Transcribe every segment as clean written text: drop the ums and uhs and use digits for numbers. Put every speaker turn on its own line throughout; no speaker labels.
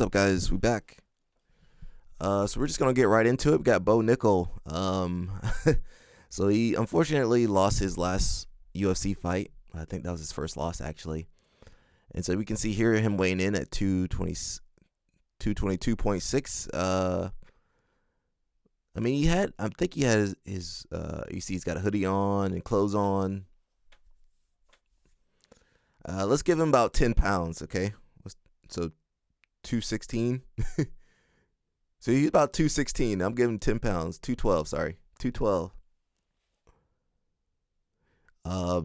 What's up, guys? We back. So we're just gonna get right into it. We got Bo Nickel. So he unfortunately lost his last UFC fight. I think that was his first loss, actually. And so we can see here him weighing in at 222.6. I mean, I think he had his you see he's got a hoodie on and clothes on. Let's give him about 10 pounds, okay? So 216. So he's about 216. I'm giving him 10 pounds. 212, sorry. 212.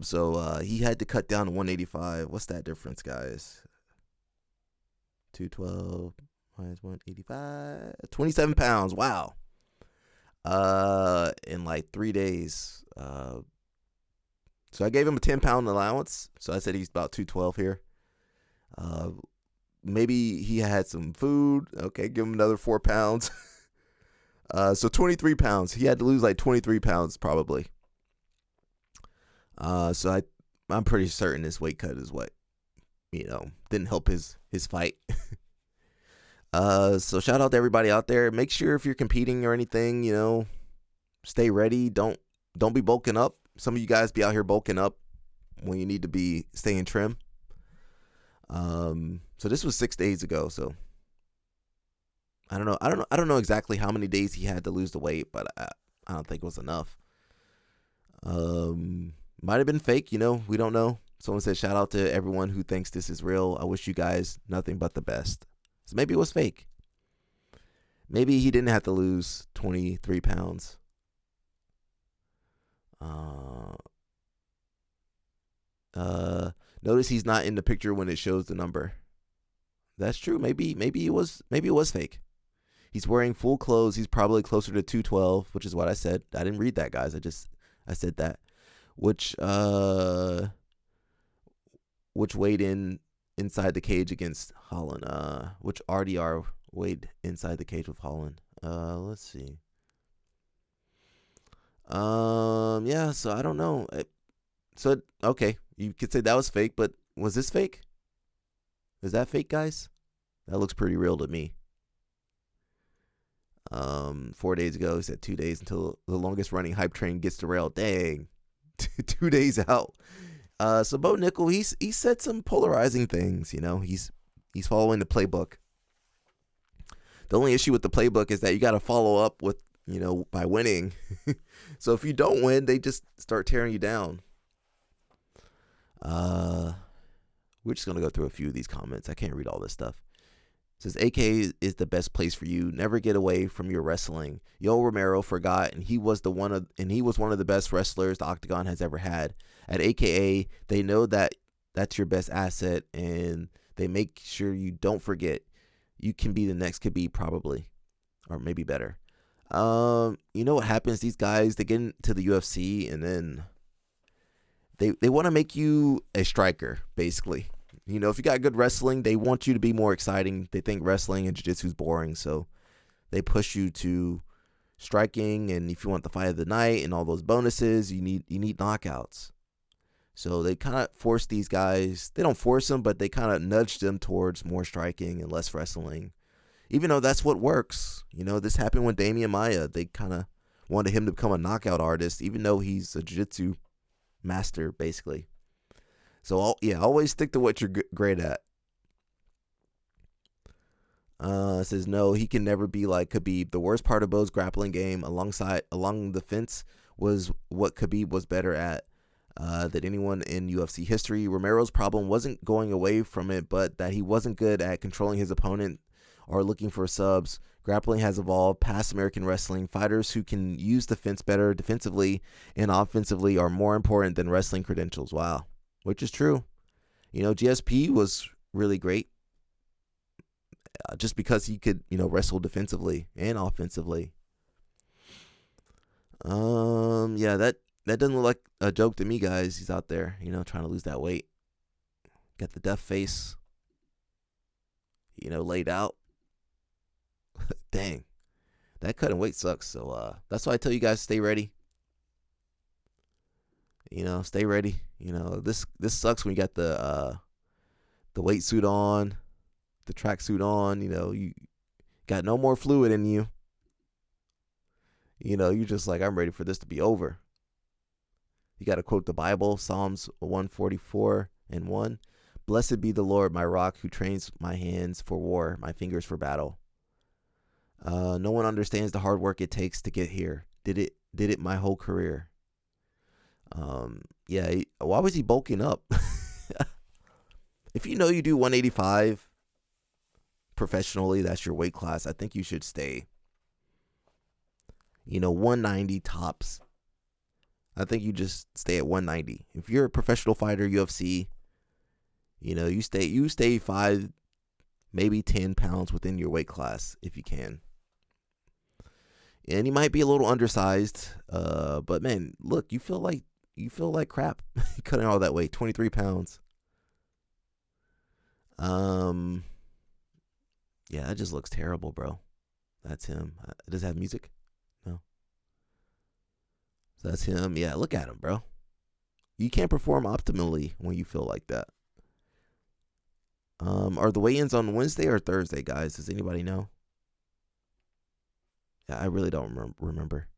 So he had to cut down to 185. What's that difference, guys? 212 minus 185. 27 pounds. Wow. In like 3 days. So I gave him a 10-pound allowance. So I said he's about 212 here. Maybe he had some food. Okay, give him another 4 pounds. So 23 pounds. He had to lose like 23 pounds probably. So I'm pretty certain this weight cut is what, didn't help his fight. So shout out to everybody out there. Make sure if you're competing or anything, stay ready. Don't be bulking up. Some of you guys be out here bulking up when you need to be staying trim. So this was 6 days ago. So I don't know exactly how many days he had to lose the weight, but I don't think it was enough. Might have been fake, we don't know. Someone said shout out to everyone who thinks this is real. I wish you guys nothing but the best. So maybe it was fake. Maybe he didn't have to lose 23 pounds. Notice he's not in the picture when it shows the number. That's true. Maybe it was fake. He's wearing full clothes. He's probably closer to 212, which is what I said. I didn't read that, guys. I said that. Which weighed inside the cage against Holland. Which RDR weighed inside the cage with Holland. Let's see. Yeah, so I don't know. So okay, you could say that was fake, but was this fake? Is that fake, guys? That looks pretty real to me. 4 days ago, he said 2 days until the longest running hype train gets derailed. Dang. 2 days out. So Bo Nickel, he said some polarizing things. He's following the playbook. The only issue with the playbook is that you got to follow up with by winning. So if you don't win, they just start tearing you down. We're just gonna go through a few of these comments. I can't read all this stuff. It says AK is the best place for you. Never get away from your wrestling. Yo Romero forgot, and he was one of the best wrestlers the Octagon has ever had. At AKA, they know that that's your best asset, and they make sure you don't forget. You can be the next Khabib probably, or maybe better. You know what happens? These guys, they get into the UFC, and then they want to make you a striker, basically. If you got good wrestling, they want you to be more exciting. They think wrestling and jiu-jitsu is boring, so they push you to striking. And if you want the fight of the night and all those bonuses, you need knockouts. So they kind of force these guys. They don't force them, but they kind of nudge them towards more striking and less wrestling. Even though that's what works. This happened with Damian Maia. They kind of wanted him to become a knockout artist, even though he's a jiu-jitsu master, basically. So, always stick to what you're great at. It says, no, he can never be like Khabib. The worst part of Bo's grappling game along the fence was what Khabib was better at than anyone in UFC history. Romero's problem wasn't going away from it, but that he wasn't good at controlling his opponent or looking for subs. Grappling has evolved past American wrestling. Fighters who can use the fence better defensively and offensively are more important than wrestling credentials. Wow. Which is true. GSP was really great just because he could, wrestle defensively and offensively. Yeah, that doesn't look like a joke to me, guys. He's out there, trying to lose that weight. Got the death face, laid out. Dang. That cutting weight sucks. So that's why I tell you guys, stay ready. Stay ready. This sucks when you got the weight suit on, the tracksuit on. You got no more fluid in you. You're just like, I'm ready for this to be over. You got to quote the Bible, Psalms 144:1. Blessed be the Lord, my rock, who trains my hands for war, my fingers for battle. No one understands the hard work it takes to get here. Did it my whole career. Why was he bulking up? If you do 185 professionally, that's your weight class, I think you should stay. 190 tops. I think you just stay at 190. If you're a professional fighter, UFC, you stay 5, maybe 10 pounds within your weight class if you can. And you might be a little undersized, but man, look, you feel like crap cutting all that weight, 23 pounds. Yeah, that just looks terrible, bro. That's him. Does it have music? No. So that's him. Yeah, look at him, bro. You can't perform optimally when you feel like that. Are the weigh-ins on Wednesday or Thursday, guys? Does anybody know? Yeah, I really don't remember.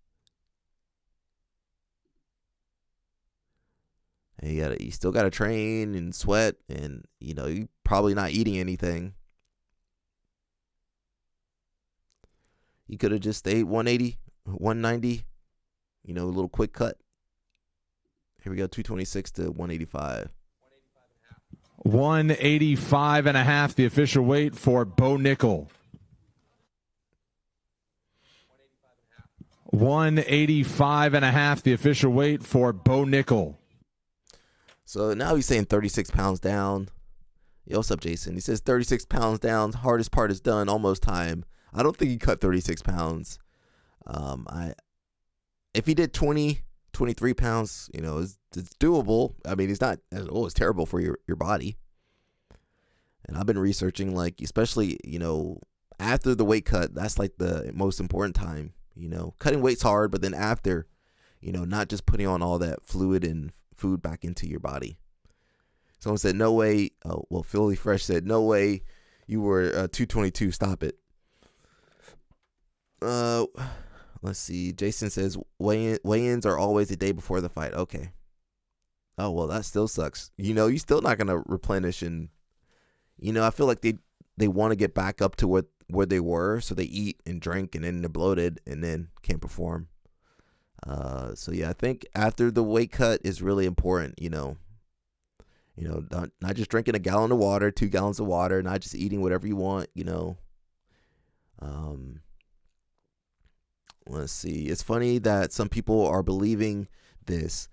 And you still gotta train and sweat, and you probably not eating anything. You could have just stayed 180, 190, a little quick cut. Here we go, 226 to 185.
185.5, the official weight for Bo Nickel. 185.5, the official weight for Bo Nickel.
So now he's saying 36 pounds down. Yo, what's up, Jason? He says 36 pounds down. Hardest part is done. Almost time. I don't think he cut 36 pounds. If he did 23 pounds, it's doable. I mean, it's not, it's terrible for your body. And I've been researching, like, especially, after the weight cut, that's like the most important time. Cutting weight's hard, but then after, not just putting on all that fluid and food back into your body. Someone said, no way. Oh, well, Philly Fresh said, no way you were 222. Stop it. Let's see. Jason says weigh-ins are always the day before the fight. Okay. Oh, well, that still sucks. You're still not going to replenish. And, I feel like they want to get back up to where they were. So they eat and drink and then they're bloated and then can't perform. So yeah, I think after the weight cut is really important, not just drinking a gallon of water, 2 gallons of water, not just eating whatever you want, Let's see. It's funny that some people are believing this.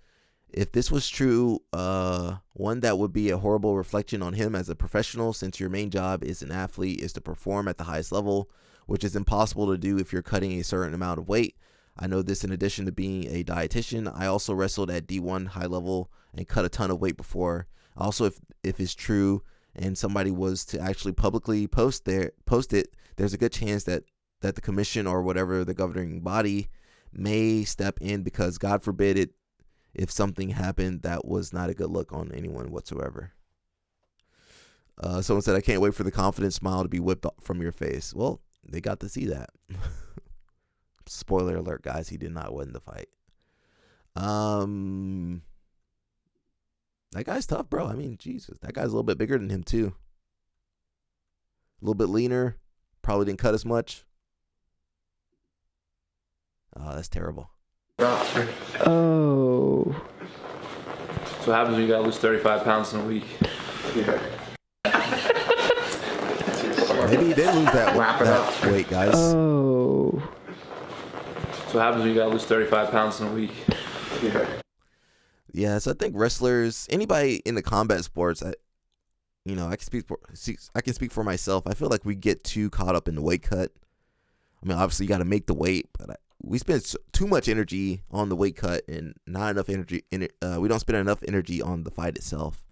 If this was true, one, that would be a horrible reflection on him as a professional, since your main job as an athlete is to perform at the highest level, which is impossible to do if you're cutting a certain amount of weight. I know this in addition to being a dietitian. I also wrestled at D1 high level and cut a ton of weight before. Also, if it's true and somebody was to actually publicly post it, there's a good chance that the commission or whatever the governing body may step in, because God forbid it, if something happened, that was not a good look on anyone whatsoever. Someone said, I can't wait for the confident smile to be whipped from your face. Well, they got to see that. Spoiler alert, guys, he did not win the fight. That guy's tough, bro. I mean, Jesus, that guy's a little bit bigger than him too. A little bit leaner. Probably didn't cut as much. Oh, that's terrible.
Oh.
So what happens when you gotta lose 35 pounds in a week?
Yeah.
Maybe he did lose that weight, guys.
Oh.
So what happens when you gotta lose 35 pounds in a week?
Yeah, so I think wrestlers, anybody in the combat sports, I can speak for myself. I feel like we get too caught up in the weight cut. I mean, obviously you got to make the weight, but we spend too much energy on the weight cut and not enough energy in it. We don't spend enough energy on the fight itself.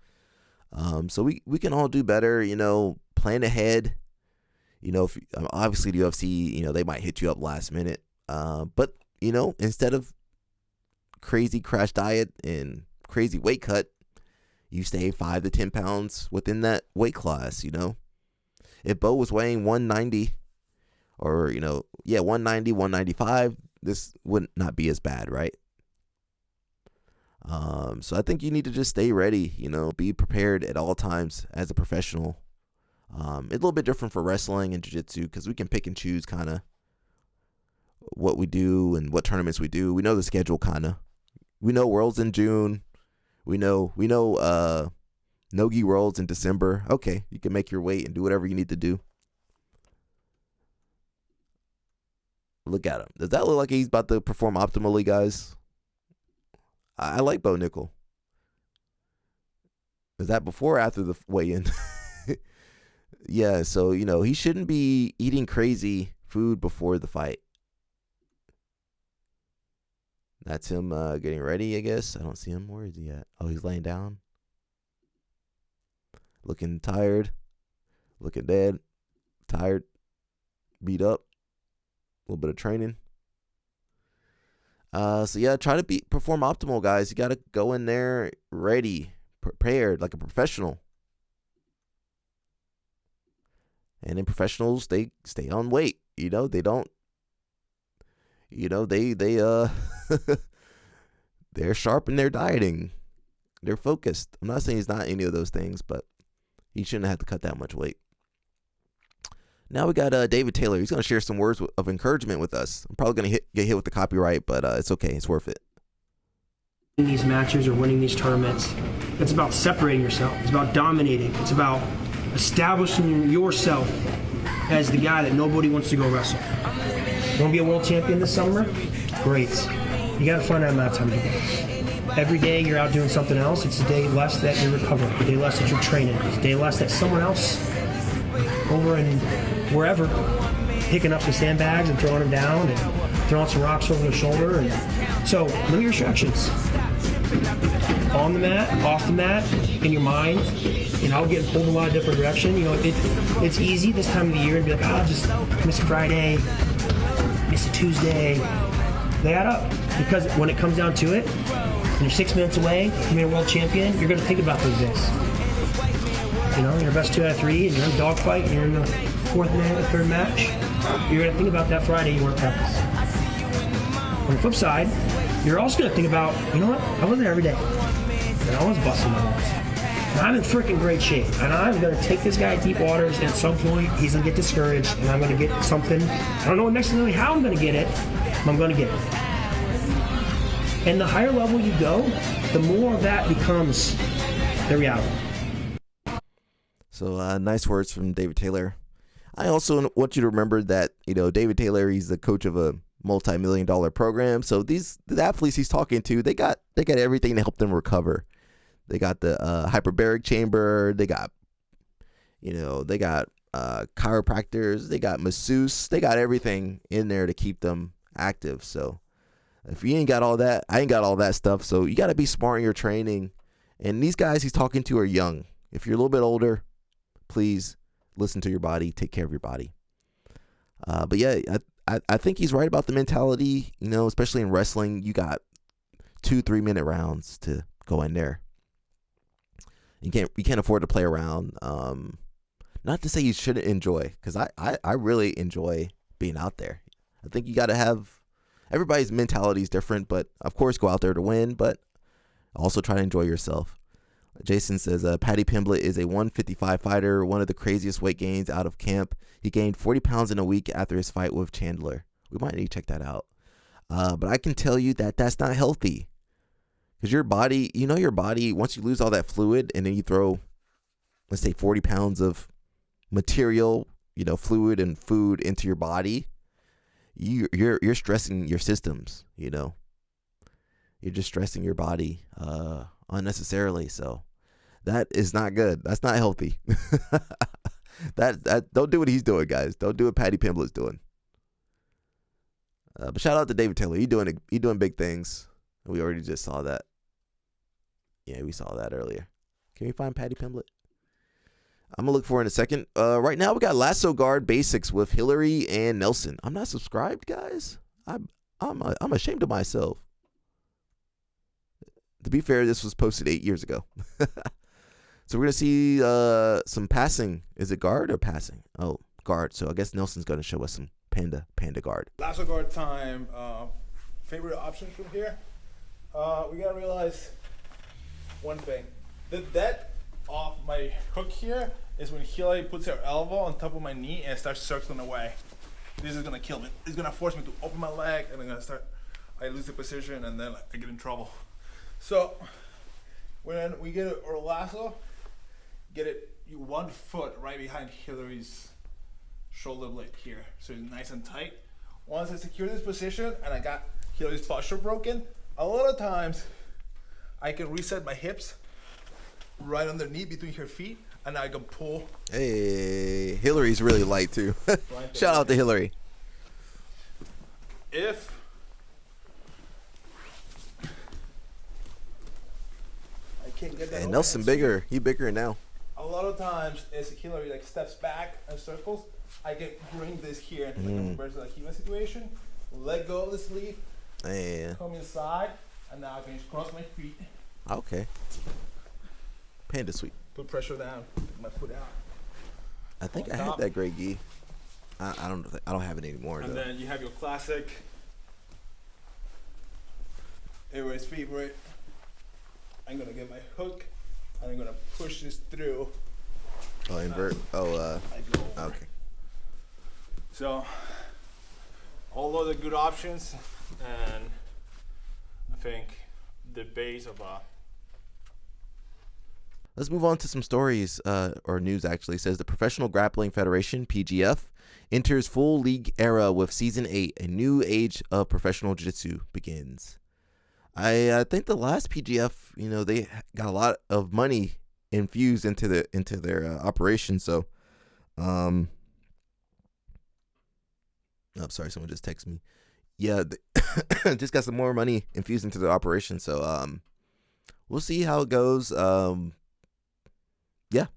So we can all do better. Plan ahead. If obviously the UFC, they might hit you up last minute. But instead of crazy crash diet and crazy weight cut, you stay 5 to 10 pounds within that weight class. If Bo was weighing 190 or, 190, 195, this would not be as bad, right? So I think you need to just stay ready, be prepared at all times as a professional. It's a little bit different for wrestling and jiu-jitsu because we can pick and choose kind of what we do and what tournaments we do. We know the schedule kind of. We know Worlds in June. We know Nogi Worlds in December. Okay, you can make your weight and do whatever you need to do. Look at him. Does that look like he's about to perform optimally, guys? I like Bo Nickel. Is that before or after the weigh-in? Yeah, so, he shouldn't be eating crazy food before the fight. That's him getting ready, I guess. I don't see him. Where is he at? Oh, he's laying down. Looking tired. Looking dead. Tired. Beat up. A little bit of training. So yeah, try to perform optimal, guys. You got to go in there ready, prepared, like a professional. And then professionals, they stay on weight. They don't. They're sharp in their dieting. They're focused. I'm not saying he's not any of those things, but he shouldn't have to cut that much weight. Now we got David Taylor. He's going to share some words of encouragement with us. I'm probably going to get hit with the copyright, but it's okay. It's worth it.
These matches or winning these tournaments, it's about separating yourself. It's about dominating. It's about establishing yourself as the guy that nobody wants to go wrestle. You want to be a world champion this summer? Great. You got to find out that time to do it. Every day you're out doing something else. It's a day less that you're recovering. A day less that you're training. It's a day less that someone else over in wherever picking up some sandbags and throwing them down and throwing some rocks over their shoulder. And so limit your distractions. On the mat, off the mat, in your mind. I'll get pulled in a lot of different directions. It's easy this time of the year to be like, I'll just miss a Friday, miss a Tuesday. They add up. Because when it comes down to it, and you're 6 minutes away from being a world champion, you're going to think about those days. You're best 2 out of 3, and you're in a dogfight, and you're in the third match. You're going to think about that Friday you weren't practiced. On the flip side, you're also going to think about, I was there every day, and I was busting my balls. And I'm in freaking great shape, and I'm going to take this guy deep waters, and at some point, he's going to get discouraged, and I'm going to get something. I don't know necessarily how I'm going to get it, but I'm going to get it. And the higher level you go, the more that becomes the reality.
So nice words from David Taylor. I also want you to remember that, David Taylor, he's the coach of a multi-million-dollar program. So the athletes he's talking to, they got everything to help them recover. They got the hyperbaric chamber. They got, chiropractors. They got masseuse. They got everything in there to keep them active. So if you ain't got all that, I ain't got all that stuff. So you got to be smart in your training. And these guys he's talking to are young. If you're a little bit older, please listen to your body. Take care of your body. But yeah, I think he's right about the mentality. Especially in wrestling, you got 2-3 minute rounds to go in there. You can't afford to play around. Not to say you shouldn't enjoy, because I really enjoy being out there. I think you got to have, everybody's mentality is different, but of course go out there to win, but also try to enjoy yourself. Jason says, Paddy Pimblett is a 155 fighter, one of the craziest weight gains out of camp. He gained 40 pounds in a week after his fight with Chandler. We might need to check that out. But I can tell you that that's not healthy. Because your body, your body, once you lose all that fluid and then you throw, let's say 40 pounds of material, fluid and food into your body, you're stressing your systems, You're just stressing your body unnecessarily. So that is not good. That's not healthy. that don't do what he's doing, guys. Don't do what Paddy Pimblett's doing. But shout out to David Taylor. He doing big things. We already just saw that. Yeah, we saw that earlier. Can we find Paddy Pimblett? I'm gonna look for it in a second. Right now we got Lasso Guard Basics with Hillary and Nelson. I'm not subscribed, guys. I'm ashamed of myself. To be fair, this was posted 8 years ago. So we're gonna see some passing. Is it guard or passing? Oh, guard. So I guess Nelson's gonna show us some panda guard.
Lasso guard time. Favorite options from here. We gotta realize one thing. The dead off my hook here is when Hillary puts her elbow on top of my knee and starts circling away. This is gonna kill me. It's gonna force me to open my leg, and I'm gonna start. I lose the position, and then I get in trouble. So when we get our lasso, get it 1 foot right behind Hillary's shoulder blade here, so it's nice and tight. Once I secure this position and I got Hillary's posture broken, a lot of times I can reset my hips right underneath between her feet, and I can pull.
Hey, Hillary's really light too.
Right
Shout out to Hillary.
If I can't get that.
And
overhand
Nelson
sweep,
bigger. He bigger now.
a lot of times as Hillary like steps back and circles, I can bring this here into like a reverse like Hiva situation, let go of the sleeve,
Yeah.
come inside, and now I can just cross my feet,
Okay. Panda sweep.
put pressure down, take my foot out.
I think
On
I had
top.
that gray gi. I don't have it anymore
And
though.
then you have your classic, everybody's favorite. I'm gonna get my hook and I'm gonna push this through.
Oh, invert. Oh,
I go over.
okay.
So, all those are good options, and I think the base of a.
Let's move on to some stories, or news actually. It says the Professional Grappling Federation, PGF, enters full league era with Season 8. A new age of professional jiu-jitsu begins. I think the last PGF, they got a lot of money infused into their operation. So, oh, sorry, someone just texted me. Yeah, just got some more money infused into the operation. So, we'll see how it goes. Yeah.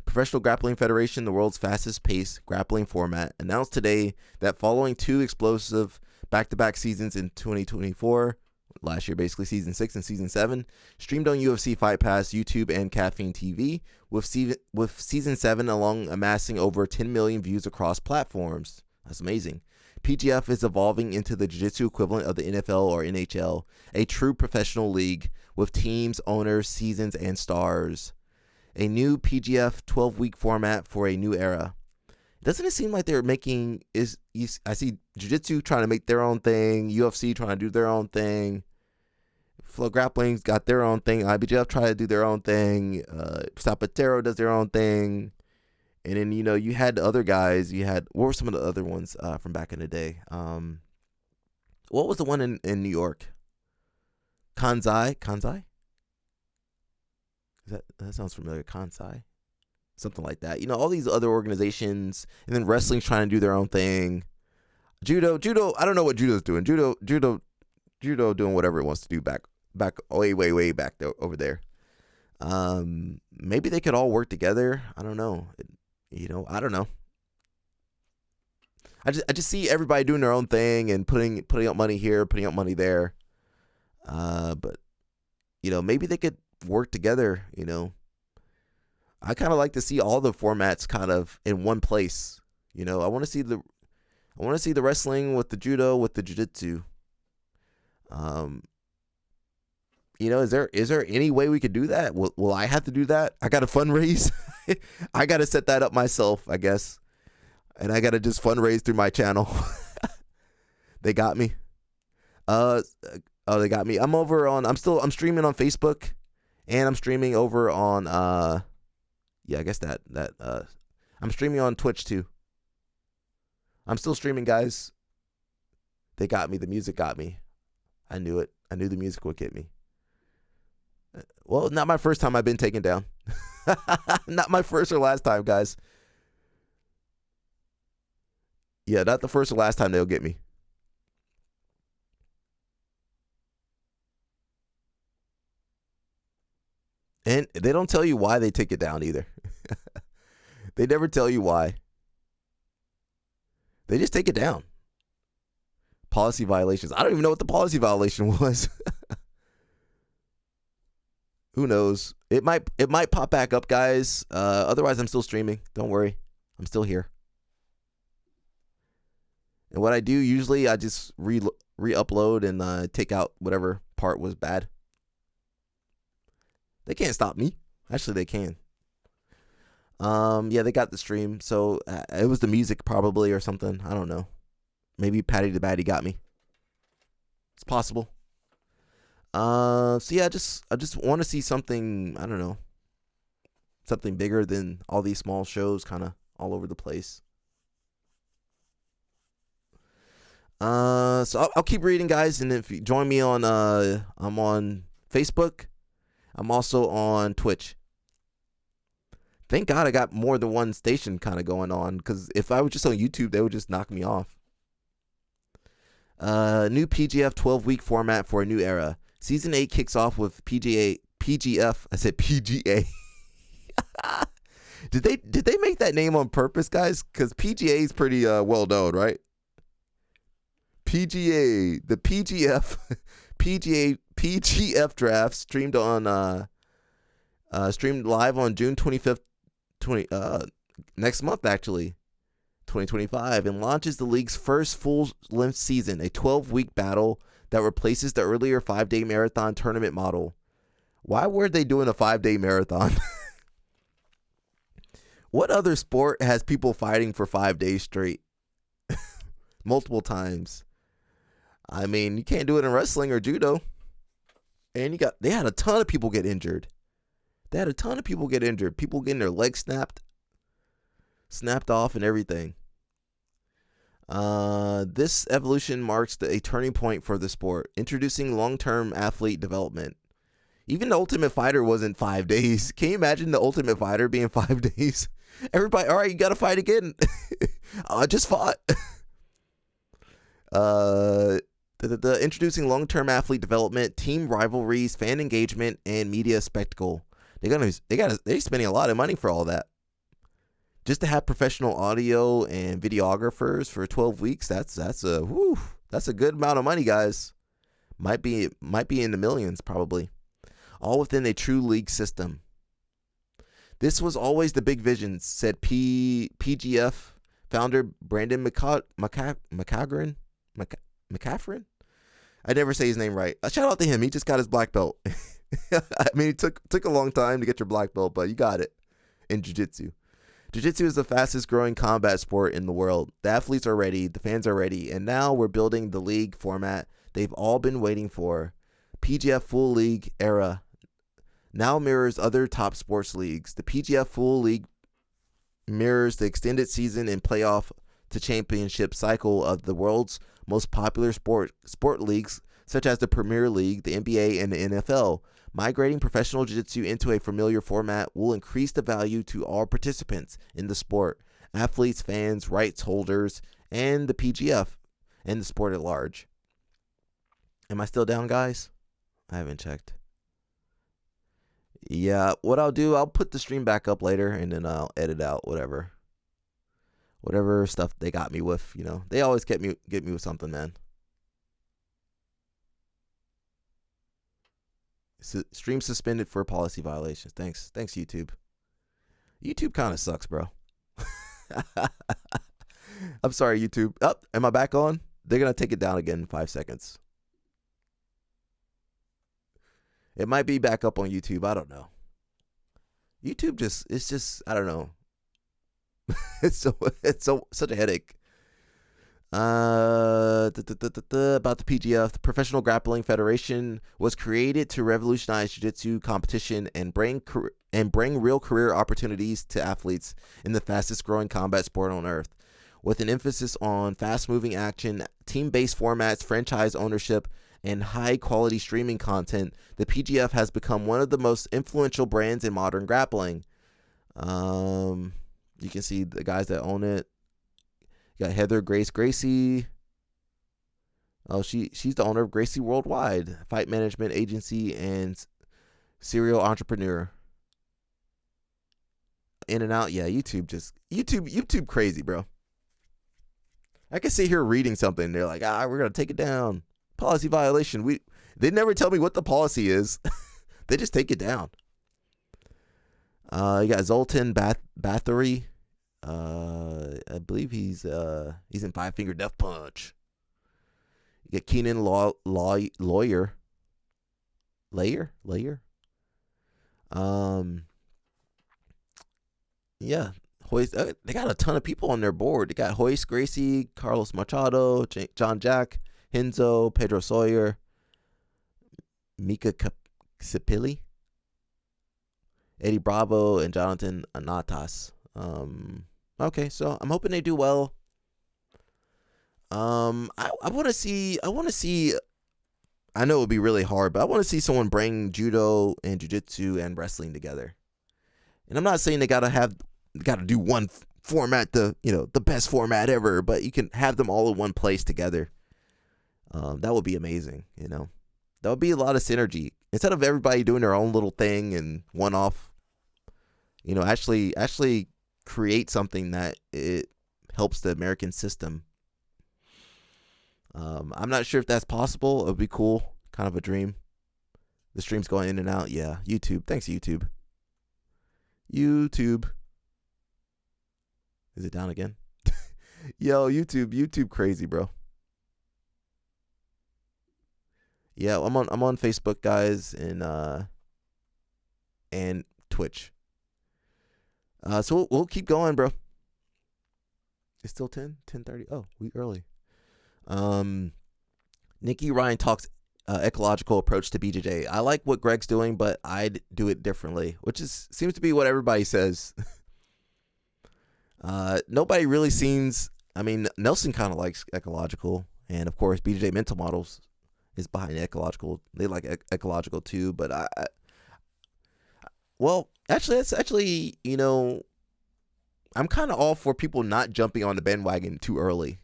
Professional Grappling Federation, the world's fastest paced grappling format, announced today that following 2 explosive back-to-back seasons in 2024, last year basically season 6 and season 7, streamed on UFC Fight Pass, YouTube, and Caffeine TV, with season 7 along amassing over 10 million views across platforms. That's amazing. PGF is evolving into the jiu-jitsu equivalent of the NFL or NHL, a true professional league with teams, owners, seasons, and stars. A new PGF 12-week format for a new era. Doesn't it seem like they're making I see jiu-jitsu trying to make their own thing, UFC trying to do their own thing, Flow Grappling's got their own thing, IBJF try to do their own thing, Zapatero does their own thing, and then you had the other guys. What were some of the other ones from back in the day? What was the one in New York? Kansai? That sounds familiar. Kansai, something like that. All these other organizations, and then wrestling's trying to do their own thing. Judo. I don't know what judo's doing. Judo doing whatever it wants to do back way back there, over there. Maybe they could all work together. I don't know. I don't know. I just see everybody doing their own thing and putting up money here, putting up money there. But maybe they could work together. I kind of like to see all the formats kind of in one place. I want to see the wrestling with the judo with the jiu-jitsu. Is there any way we could do that? Will I have to do that? I got to fundraise. I got to set that up myself, I guess. And I got to just fundraise through my channel. They got me. They got me. I'm streaming on Facebook, and I'm streaming over on I guess that I'm streaming on Twitch too. I'm still streaming, guys. They got me. The music got me. I knew it. I knew the music would get me. Well, not my first time I've been taken down. Not my first or last time, guys. Yeah, not the first or last time they'll get me. And they don't tell you why they take it down either. They never tell you why. They just take it down. Policy violations. I don't even know what the policy violation was. Who knows? It might pop back up, guys. Otherwise, I'm still streaming. Don't worry, I'm still here. And what I do usually, I just re-upload and take out whatever part was bad. They can't stop me. Actually, they can. Yeah, they got the stream. So it was the music probably or something. I don't know. Maybe Patty the Batty got me. It's possible. So yeah, I just want to see something. I don't know. Something bigger than all these small shows, kind of all over the place. So I'll keep reading, guys, and if you join me on, I'm on Facebook. I'm also on Twitch. Thank God I got more than one station kind of going on, because if I was just on YouTube, they would just knock me off. New PGF 12-week format for a new era. Season 8 kicks off with PGF. I said PGA. Did they make that name on purpose, guys? Because PGA is pretty well known, right? PGA, the PGF draft streamed live on June 25th, next month actually, 2025, and launches the league's first full-length season, a 12-week battle that replaces the earlier 5-day marathon tournament model. Why were they doing a 5-day marathon? What other sport has people fighting for 5 days straight? Multiple times. I mean, you can't do it in wrestling or judo. And they had a ton of people get injured. People getting their legs snapped off and everything. This evolution marks a turning point for the sport, introducing long-term athlete development. Even the Ultimate Fighter wasn't 5 days. Can you imagine the Ultimate Fighter being 5 days? Everybody, all right, you got to fight again. I just fought. The introducing long-term athlete development, team rivalries, fan engagement, and media spectacle. They're spending a lot of money for all that. Just to have professional audio and videographers for 12 weeks, that's a good amount of money, guys. Might be in the millions probably. All within a true league system. This was always the big vision, said PGF founder Brandon McCaffrin. I never say his name right. Shout out to him. He just got his black belt. I mean, it took a long time to get your black belt, but you got it in jiu-jitsu. Jiu-jitsu is the fastest growing combat sport in the world. The athletes are ready, the fans are ready, and now we're building the league format they've all been waiting for. PGF Full League era now mirrors other top sports leagues. The PGF Full League mirrors the extended season and playoff to championship cycle of the world's most popular sport leagues, such as the Premier League, the NBA, and the NFL. Migrating professional jiu-jitsu into a familiar format will increase the value to all participants in the sport, athletes, fans, rights holders, and the PGF, and the sport at large. Am I still down, guys? I haven't checked. Yeah, what I'll do, I'll put the stream back up later, and then I'll edit out whatever stuff they got me with. You know, they always get me with something, man. Stream suspended for policy violations. Thanks, YouTube. YouTube kind of sucks, bro. I'm sorry, YouTube. Oh, am I back on? They're gonna take it down again in 5 seconds. It might be back up on YouTube. I don't know. YouTube it's just I don't know. it's such a headache. About the PGF, the Professional Grappling Federation was created to revolutionize jiu-jitsu competition and bring real career opportunities to athletes in the fastest growing combat sport on earth. With an emphasis on fast-moving action, team-based formats, franchise ownership, and high-quality streaming content, the PGF has become one of the most influential brands in modern grappling. You can see the guys that own it. You got Heather Gracie. Oh, she's the owner of Gracie Worldwide, fight management agency and serial entrepreneur. In and out, yeah. YouTube crazy, bro. I can sit here reading something. They're like, we're gonna take it down. Policy violation. They never tell me what the policy is. just take it down. You got Zoltan Bathory. I believe he's in Five Finger Death Punch. You got Keenan Lawyer. Yeah. Hoist, they got a ton of people on their board. They got Hoist Gracie, Carlos Machado, John Jack, Hinzo, Pedro Sawyer, Mika Sipili, Eddie Bravo, and Jonathan Anatas. Okay, so I'm hoping they do well. I want to see. I know it would be really hard, but I want to see someone bring judo and jiu-jitsu and wrestling together. And I'm not saying they gotta do one format, the best format ever, but you can have them all in one place together. That would be amazing. That would be a lot of synergy instead of everybody doing their own little thing and one off. Actually create something that it helps the American system. I'm not sure if that's possible. It would be cool. Kind of a dream. The stream's going in and out. Yeah, YouTube. Thanks, YouTube. YouTube. Is it down again? Yo, YouTube crazy, bro. Yeah, I'm on Facebook, guys, and Twitch. So we'll keep going, bro. It's still 10:30. Oh, we early. Nicky Ryan talks ecological approach to BJJ. I like what Greg's doing, but I'd do it differently, which seems to be what everybody says. Nobody really seems. I mean, Nelson kind of likes ecological, and of course, BJJ Mental Models is behind ecological. They like ecological too, but that's actually, I'm kind of all for people not jumping on the bandwagon too early.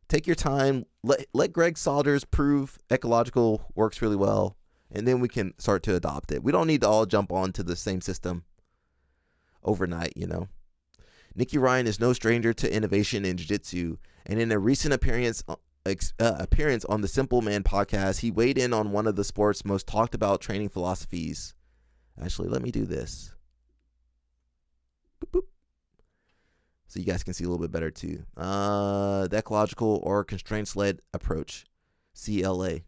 Take your time. Let Greg Saunders prove ecological works really well, and then we can start to adopt it. We don't need to all jump onto the same system overnight. Nicky Ryan is no stranger to innovation in jiu-jitsu, and in a recent appearance on the Simple Man podcast, he weighed in on one of the sport's most talked about training philosophies. Actually, let me do this. Boop, boop. So you guys can see a little bit better too. The ecological or constraints-led approach, CLA.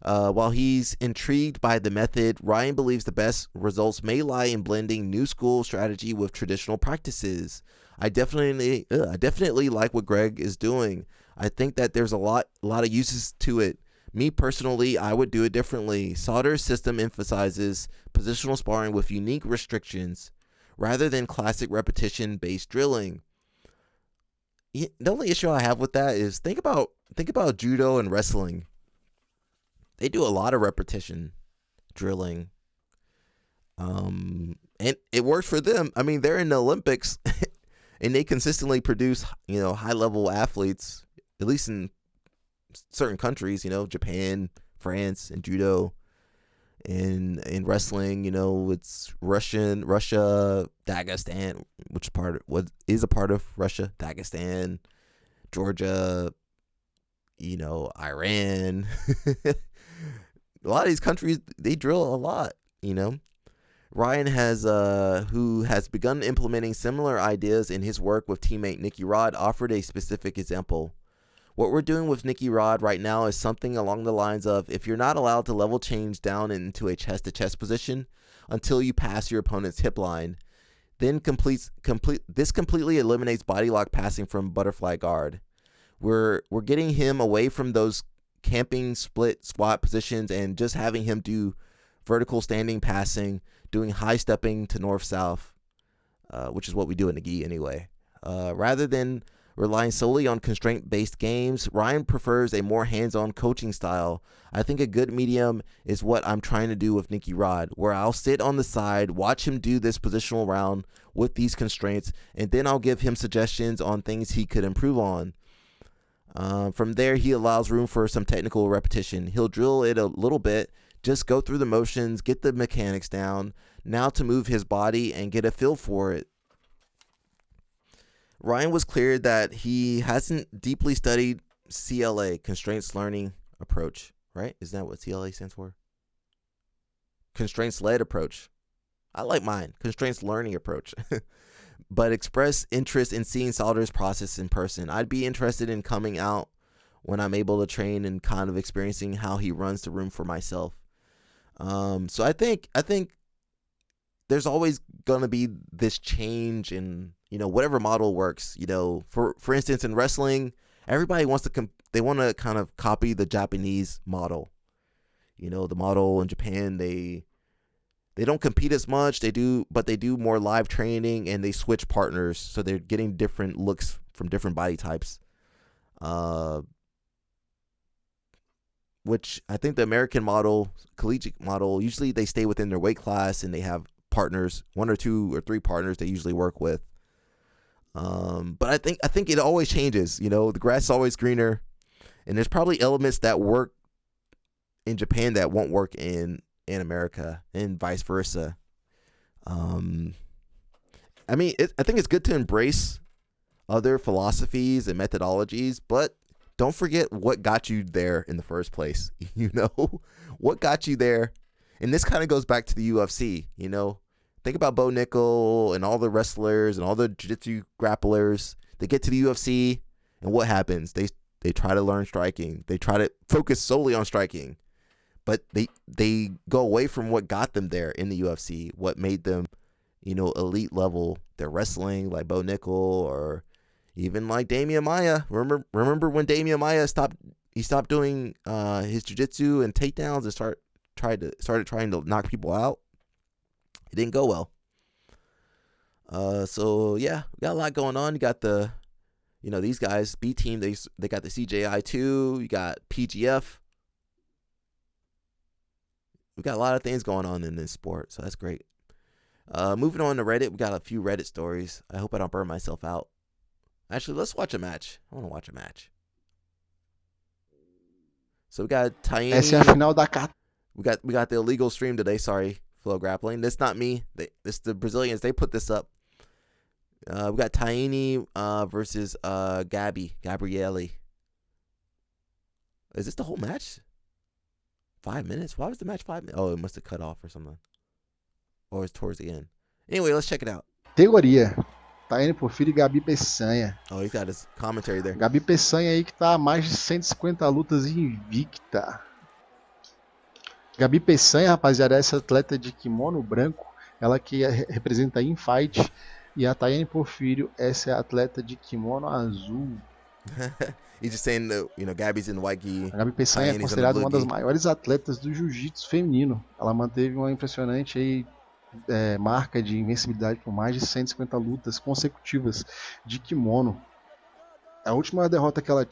While he's intrigued by the method, Ryan believes the best results may lie in blending new school strategy with traditional practices. I definitely like what Greg is doing. I think that there's a lot of uses to it. Me personally, I would do it differently. Sauter's system emphasizes positional sparring with unique restrictions rather than classic repetition-based drilling. The only issue I have with that is think about judo and wrestling. They do a lot of repetition drilling. And it works for them. I mean, they're in the Olympics and they consistently produce, high-level athletes, at least in certain countries, Japan, France, and judo. In wrestling, it's Russia, Dagestan, which is a part of Russia, Dagestan, Georgia, Iran. A lot of these countries, they drill a lot, Ryan who has begun implementing similar ideas in his work with teammate Nicky Rod, offered a specific example. What we're doing with Nicky Rod right now is something along the lines of, if you're not allowed to level change down into a chest-to-chest position until you pass your opponent's hip line, then this completely eliminates body lock passing from butterfly guard. We're getting him away from those camping split squat positions and just having him do vertical standing passing, doing high stepping to north-south, which is what we do in the gi anyway. Rather than relying solely on constraint-based games, Ryan prefers a more hands-on coaching style. I think a good medium is what I'm trying to do with Nicky Rod, where I'll sit on the side, watch him do this positional round with these constraints, and then I'll give him suggestions on things he could improve on. From there, he allows room for some technical repetition. He'll drill it a little bit, just go through the motions, get the mechanics down, now to move his body and get a feel for it. Ryan was clear that he hasn't deeply studied CLA, Constraints Learning Approach, right? Isn't that what CLA stands for? constraints-led approach. I like mine, constraints learning approach. But express interest in seeing Salter's process in person. I'd be interested in coming out when I'm able to train and kind of experiencing how he runs the room for myself. So I think there's always going to be this change in, whatever model works. For instance, in wrestling, everybody wants to they want to kind of copy the Japanese model. The model in Japan, they don't compete as much. They do more live training, and they switch partners, so they're getting different looks from different body types. Which I think the American model, collegiate model, usually they stay within their weight class and they have partners, 1 or 2 or 3 partners they usually work with. But I think it always changes. The grass is always greener, and there's probably elements that work in Japan that won't work in America, and vice versa. I think it's good to embrace other philosophies and methodologies, but don't forget what got you there in the first place. What got you there. And this kind of goes back to the UFC. Think about Bo Nickel and all the wrestlers and all the jiu-jitsu grapplers. They get to the UFC, and what happens? They try to learn striking. They try to focus solely on striking. But they go away from what got them there in the UFC, what made them, elite level. They're wrestling like Bo Nickel, or even like Damian Maia. Remember when Damian Maia stopped doing his jiu-jitsu and takedowns and started trying to knock people out? It didn't go well. So yeah, we got a lot going on. You got these guys, B team, they got the CJI2, you got PGF. We got a lot of things going on in this sport, so that's great. Moving on to Reddit, we got a few Reddit stories. I hope I don't burn myself out. Actually, let's watch a match. I want to watch a match. So we got Taini.
Essa é a final da Cat.
We got the illegal stream today. Sorry, Flow Grappling. That's not me. It's the Brazilians. They put this up. We got Taini versus Gabriele. Is this the whole match? 5 minutes? Why was the match 5 minutes? Oh, it must have cut off or something. Or it's towards the end. Anyway, let's check it out.
Categoria. Taine Porfírio e Gabi Peçanha.
Oh, he's got his commentary there.
Gabi Peçanha aí que tá a mais de 150 lutas invicta. Gabi Peçanha, rapaziada, é essa atleta de kimono branco. Ela que representa a Infight. E a Taine Porfírio, essa é a atleta de kimono azul.
He's just saying that, Gabby's in the white gi.
A Gabi Peçanha é considerada uma das maiores atletas do jiu-jitsu feminino. Ela manteve uma impressionante aí, marca de invencibilidade por mais de 150 lutas consecutivas de kimono. A última derrota que ela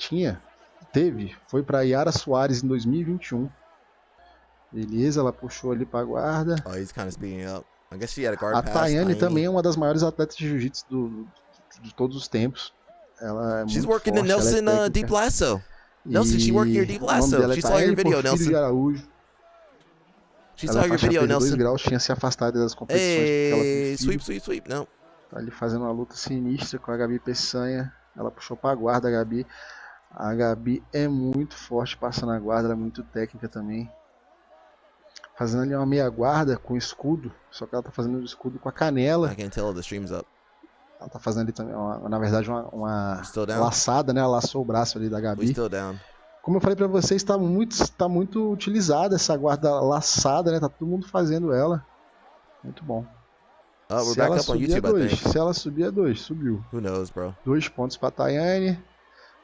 teve foi para Yara Soares em 2021. Beleza, ela puxou ali para a guarda.
Oh, he's kind of speeding up. I guess she had a guard pass.
A Tayane também é uma das maiores atletas de jiu-jitsu de todos os tempos. Ela é
She's
muito
working
forte,
the Nelson Deep Lasso. Nelson, she working your Deep Lasso. She saw your video, Nelson. She saw your video, Nelson.
2 graus, tinha se afastado das competições porque ela preferiu.
Sweep. Não.
Tá ali fazendo uma luta sinistra com a Gabi Peçanha. Ela puxou pra guarda a Gabi. A Gabi é muito forte passando a guarda, ela é muito técnica também. Fazendo ali uma meia guarda com escudo. Só que ela tá fazendo o escudo com a canela.
I can tell the stream's up.
Ela tá fazendo ali também, na verdade, uma laçada, né? Ela laçou o braço ali da Gabi. Como eu falei pra vocês, tá muito utilizada essa guarda laçada, né? Tá todo mundo fazendo ela. Muito bom. Se ela subir a 2, se ela subir a 2, subiu.
Who knows, bro?
2 pontos pra Tayane.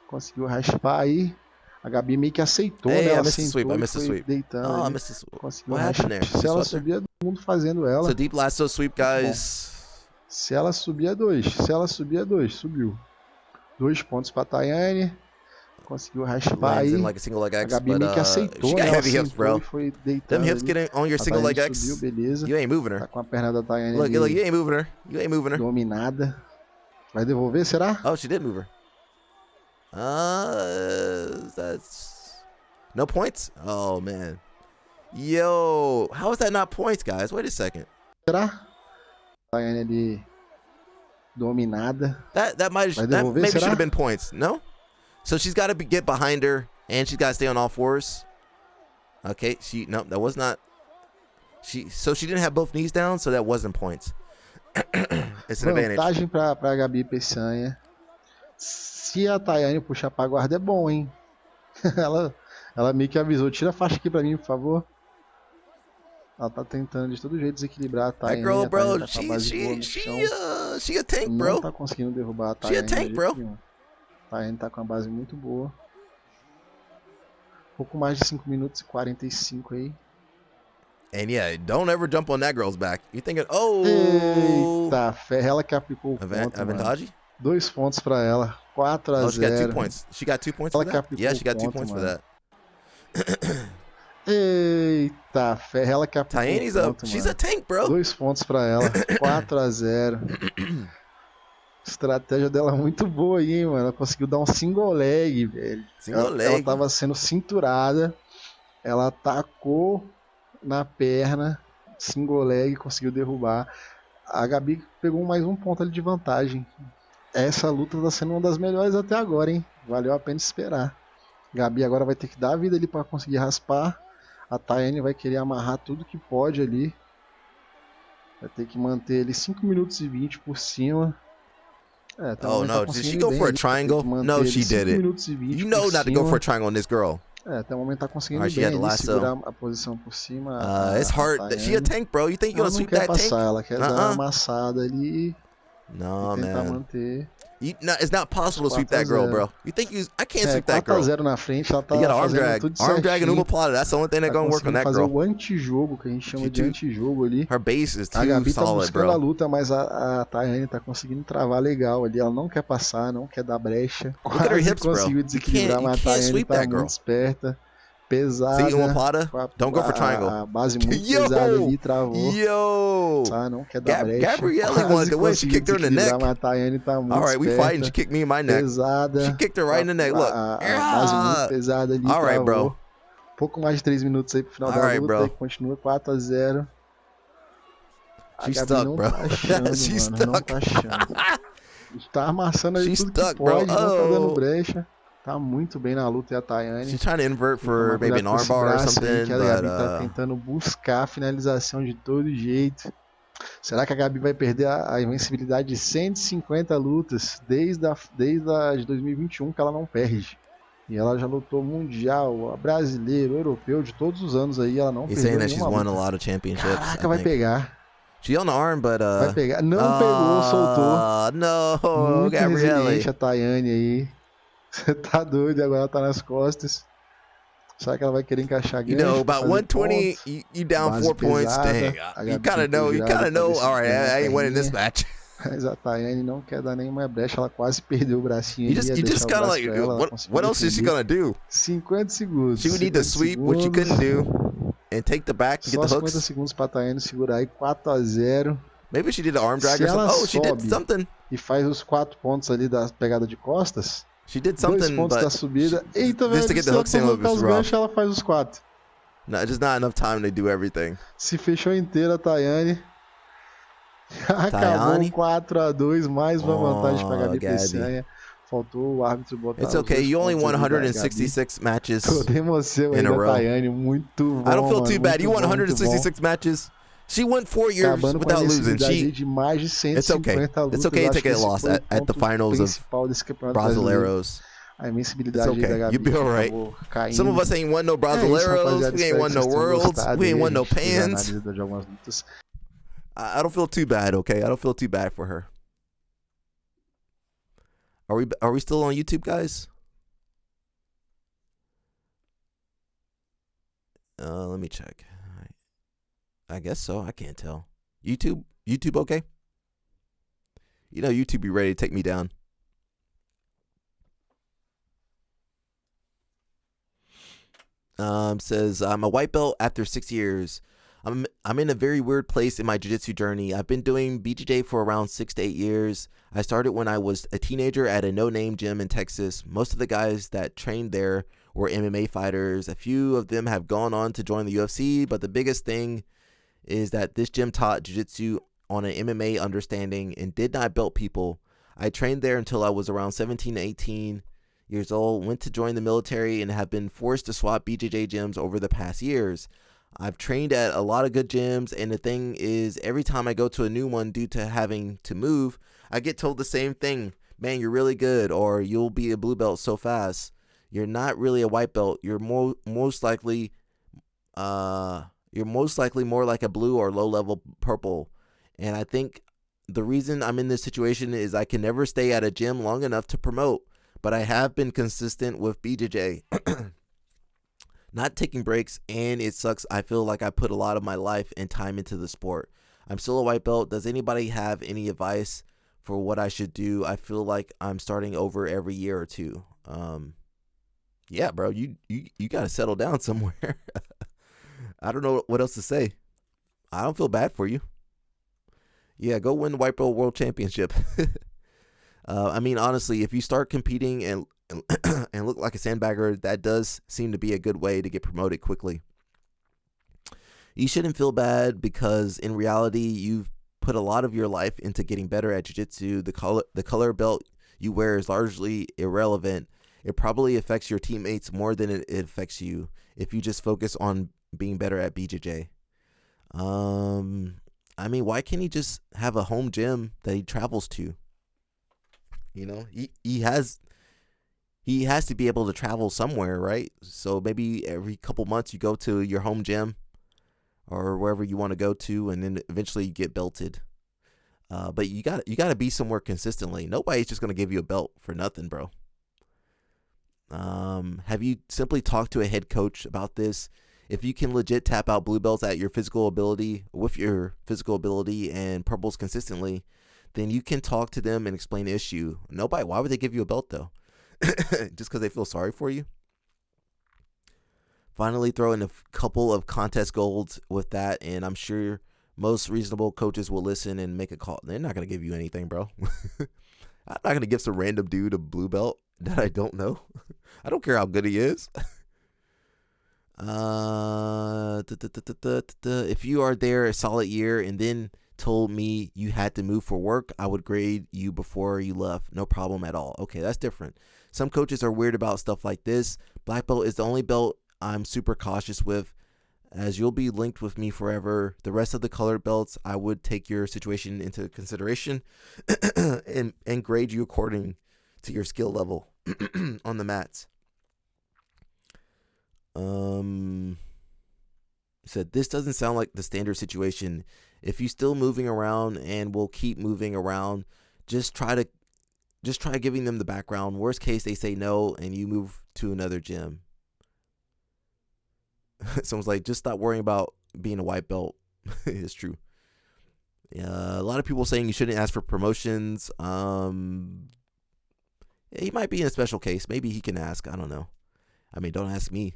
Conseguiu raspar aí. A Gabi meio que aceitou, né? Ela sentou e foi deitando. Conseguiu raspar. Se ela subir a 2, todo mundo fazendo ela.
So deep lasso sweep, guys.
Se ela subir a 2, subiu. 2 pontos pra Tayane. Conseguiu raspar aí.
Like a
Gabi meio que aceitou, né?
Heavy hips, bro.
Foi deitando.
Them hips getting on your single leg X.
Subiu, beleza.
You ain't moving her.
Tá com a perna da Tayane
look, you ain't moving her. You ain't moving her.
Dominada. Vai devolver, será?
Oh, she did move her. That's no points. Oh man. Yo, how is that not points, guys? Wait a second.
Será? Tayane ali dominada.
That maybe should have been points. No? So she's got to get behind her, and she's got to stay on all fours. Okay, nope, that was not. So she didn't have both knees down, so that wasn't points. It's an advantage.
Vantagem pra Gabi Peçanha. Se a Tayane puxar pra guarda é bom, hein? ela meio que avisou. Tira a faixa aqui pra mim, por favor. Ela tá tentando de todo jeito desequilibrar a Tayane.
That girl, bro,
tá
she a tank, bro.
Não tá conseguindo derrubar a
She a
Tayane.
tank, bro.
A Tayane tá com uma base muito boa. Pouco mais de 5 minutos e 45 aí.
And yeah, don't ever jump on that girl's back. You thinking,
Eita, ferro, ela que aplicou o ponto,
Avantage?
2 pontos pra ela. 4-0.
Oh, she got 2 points. She got 2 points for that? Yeah, she got 2 points for that.
Eita, ferro, ela que aplicou
Tayane's
o ponto,
she's a tank, bro.
2 pontos pra ela. 4-0. Estratégia dela muito boa aí, hein, mano. Ela conseguiu dar um single leg, velho. Ela tava sendo cinturada. Ela atacou na perna, single leg, conseguiu derrubar. A Gabi pegou mais um ponto ali de vantagem. Essa luta tá sendo uma das melhores até agora, hein? Valeu a pena esperar. Gabi agora vai ter que dar a vida ali para conseguir raspar. A Tayane vai querer amarrar tudo que pode ali. Vai ter que manter ele 5 minutos e 20 por cima.
Oh no, did she go for a triangle? No, she did it. You know not to go for a triangle on this girl.
Até o momento tá conseguindo bem ali, segurar a posição por cima.
It's hard. She a tank, bro. You think you're gonna sweep that tank?
Ela quer dar uma amassada ali.
No,
tentar
man.
Manter.
It's not possible to sweep that girl, bro. You think I can't sweep that girl.
4-0 na frente, ela tá
you got arm
fazendo
drag.
tudo
Arm drag and
certinho.
umaplata. That's the only thing that's gonna work on that
fazer
girl.
o antijogo, que a gente chama de antijogo ali.
Her base is
A
too
Gabi tá
solid,
buscando a
bro.
luta, mas a Tayane tá conseguindo travar legal ali. Ela não quer passar, não quer dar brecha.
Look at her
Quase
hips, bro.
conseguiu desequilibrar,
You
mas a
can't
Tayane
sweep
tá
that girl.
muito esperta. Pesada.
See, umaplata? Don't go for triangle.
A base muito pesada ali, travou.
Yo!
Não quer dar brecha.
Gabrielle wanted to win. She kicked her in the neck.
Mas a Tayane tá muito
All right, we
esperta.
fighting. She kicked me in my neck.
Pesada.
She kicked her right in the neck. Look.
A base muito pesada ali,
All right,
travou.
bro.
Pouco mais de 3 minutos aí pro final
All
da
right,
luta.
bro.
E continua 4-0. A
She's
Gabi
stuck,
não
bro.
tá achando,
She's
mano. Não
stuck.
tá achando. Tá amassando aí
She's
tudo
stuck,
que pode,
bro.
não tá dando
Oh.
brecha. Tá muito bem na luta e a Tayane.
She's trying to invert
Tem que tomar
for maybe an
cuidado com esse
armbar or
braço aí,
something,
que a
but
Gabi tá tentando buscar a finalização de todo jeito. Será que a Gabi vai perder a invencibilidade de 150 lutas desde a de 2021 que ela não perde? E ela já lutou mundial, brasileiro, europeu, de todos os anos aí, ela não
he's
perdeu
saying that she's
nenhuma
won a
luta.
lot of championships.
Caraca, vai pegar.
She on the arm, but
Vai pegar. Não pegou, soltou.
No,
Muito
Gabrielle.
resiliente a Tayane aí. Você tá doido, agora ela tá nas costas. Será que ela vai querer encaixar
You
gancho?
know, about
fazer
120,
pontos?
you down
Base
4 points.
pesada.
Dang,
A
you
Gabi
kind of
ficou
know. You
virada
kind of
pra
know.
ver se
All right,
ganha
I ain't winning this
perninha.
match.
Mas a Tayane não quer dar nenhuma brecha, ela quase perdeu o bracinho.
You just kind of like, what else is she gonna do?
50 segundos.
She would need to
50
sweep, which she couldn't do, and take the back and
Só
get the
50
hooks.
segundos pra Tayane segurar aí, 4-0.
Maybe she did an arm drag
Se
or something.
ela
Oh, she did
sobe
something.
E faz os 4 pontos ali da pegada de costas.
She did
2
something,
pontos da
but
subida. Eita,
just
velho,
to get
se
the
ela
hooks in, it
colocar
was
os
rough.
ganchos, ela faz os 4.
no, just not enough time to do everything.
Se fechou inteira a Tayane.
Tayane?
Acabou 4-2, mais uma vantagem pra Gabi
Gabi.
Peçanha. Faltou o árbitro botar
It's
os
okay.
2
You only
pontos
won
ali da Gabi.
166 matches.
Todo emoção aí
in a
da
row.
Tayane, muito bom.
I don't feel
mano,
too bad.
muito
You won
bom, muito bom.
166 matches. She went 4 years
Acabando com a
without losing.
necessidade de mais de 150
It's okay.
lutas.
It's okay to
Acho
take
que
a
esse
loss
foi o
at the
ponto
finals of
principal desse campeonato brasileiro.
Brasileiros.
A invencibilidade
It's okay.
da Gabi
You'll be all right.
acabou caindo.
Some of us ain't won no
É isso,
Brasileiros.
rapaziada,
We ain't
espero
won
que
no
vocês tenham
Worlds.
gostado
We ain't
aí.
won no
A gente fez a
Pans.
análise de algumas lutas.
I don't feel too bad, okay? I don't feel too bad for her. Are we still on YouTube, guys? Let me check. I guess so. I can't tell. YouTube okay? You know YouTube be ready to take me down. Says I'm a white belt after 6 years. I'm in a very weird place in my jiu-jitsu journey. I've been doing BJJ for around 6 to 8 years. I started when I was a teenager at a no-name gym in Texas. Most of the guys that trained there were MMA fighters. A few of them have gone on to join the UFC, but the biggest thing is that this gym taught jiu-jitsu on an MMA understanding and did not belt people. I trained there until I was around 17 to 18 years old, went to join the military, and have been forced to swap BJJ gyms over the past years. I've trained at a lot of good gyms, and the thing is, every time I go to a new one due to having to move, I get told the same thing. Man, you're really good, or you'll be a blue belt so fast. You're not really a white belt. You're most likely more like a blue or low level purple. And I think the reason I'm in this situation is I can never stay at a gym long enough to promote, but I have been consistent with BJJ. Not taking breaks, and it sucks. I feel like I put a lot of my life and time into the sport. I'm still a white belt. Does anybody have any advice for what I should do? I feel like I'm starting over every year or two. Yeah, bro, you got to settle down somewhere. I don't know what else to say. I don't feel bad for you. Yeah, go win the white belt world championship. I mean, honestly, if you start competing and look like a sandbagger, that does seem to be a good way to get promoted quickly. You shouldn't feel bad because in reality, you've put a lot of your life into getting better at jiu-jitsu. The color belt you wear is largely irrelevant. It probably affects your teammates more than it affects you if you just focus on being better at BJJ. I mean, why can't he just have a home gym that he travels to? You know, he has to be able to travel somewhere, right? So maybe every couple months you go to your home gym or wherever you want to go to, and then eventually you get belted. But you got to be somewhere consistently. Nobody's just gonna give you a belt for nothing, bro. Have you simply talked to a head coach about this? If you can legit tap out blue belts at your physical ability and purples consistently, then you can talk to them and explain the issue. Why would they give you a belt though? Just because they feel sorry for you? Finally, throw in a couple of contest golds with that, and I'm sure most reasonable coaches will listen and make a call. They're not going to give you anything, bro. I'm not going to give some random dude a blue belt that I don't know. I don't care how good he is. If you are there a solid year and then told me you had to move for work, I would grade you before you left. No problem at all. Okay, that's different. Some coaches are weird about stuff like this. Black belt is the only belt I'm super cautious with, as you'll be linked with me forever. The rest of the colored belts, I would take your situation into consideration and grade you according to your skill level on the mats. Said this doesn't sound like the standard situation. If you still moving around and will keep moving around, just try giving them the background. Worst case, they say no and you move to another gym. Someone's like, just stop worrying about being a white belt. It's true. A lot of people saying you shouldn't ask for promotions. He might be in a special case. Maybe he can ask. I don't know. I mean, don't ask me.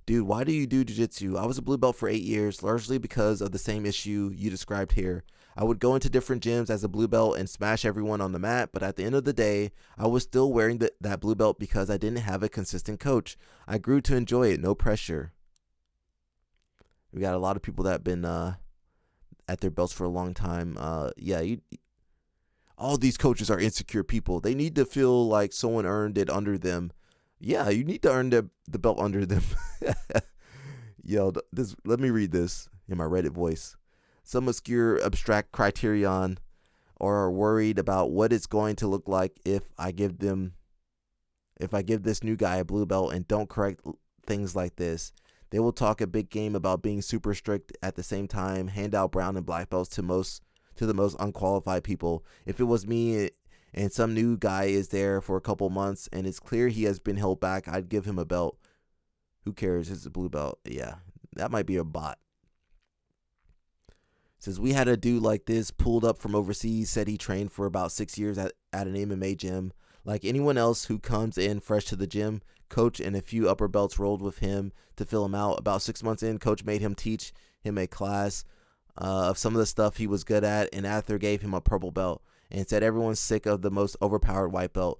Dude, why do you do jiu-jitsu? I was a blue belt for 8 years, largely because of the same issue you described here. I would go into different gyms as a blue belt and smash everyone on the mat, but at the end of the day, I was still wearing that blue belt because I didn't have a consistent coach. I grew to enjoy it, no pressure. We got a lot of people that have been at their belts for a long time. All these coaches are insecure people. They need to feel like someone earned it under them. Yeah, you need to earn the belt under them. Yo, let me read this in my Reddit voice. Some obscure abstract criterion or are worried about what it's going to look like if I give this new guy a blue belt and don't correct things like this. They will talk a big game about being super strict at the same time, hand out brown and black belts to the most unqualified people. If it was me and some new guy is there for a couple months and it's clear he has been held back, I'd give him a belt. Who cares? It's a blue belt. Yeah, that might be a bot. Says we had a dude like this pulled up from overseas, said he trained for about 6 years at an MMA gym. Like anyone else who comes in fresh to the gym, coach and a few upper belts rolled with him to fill him out. About 6 months in, coach made him teach him a class of some of the stuff he was good at, and after gave him a purple belt and said everyone's sick of the most overpowered white belt.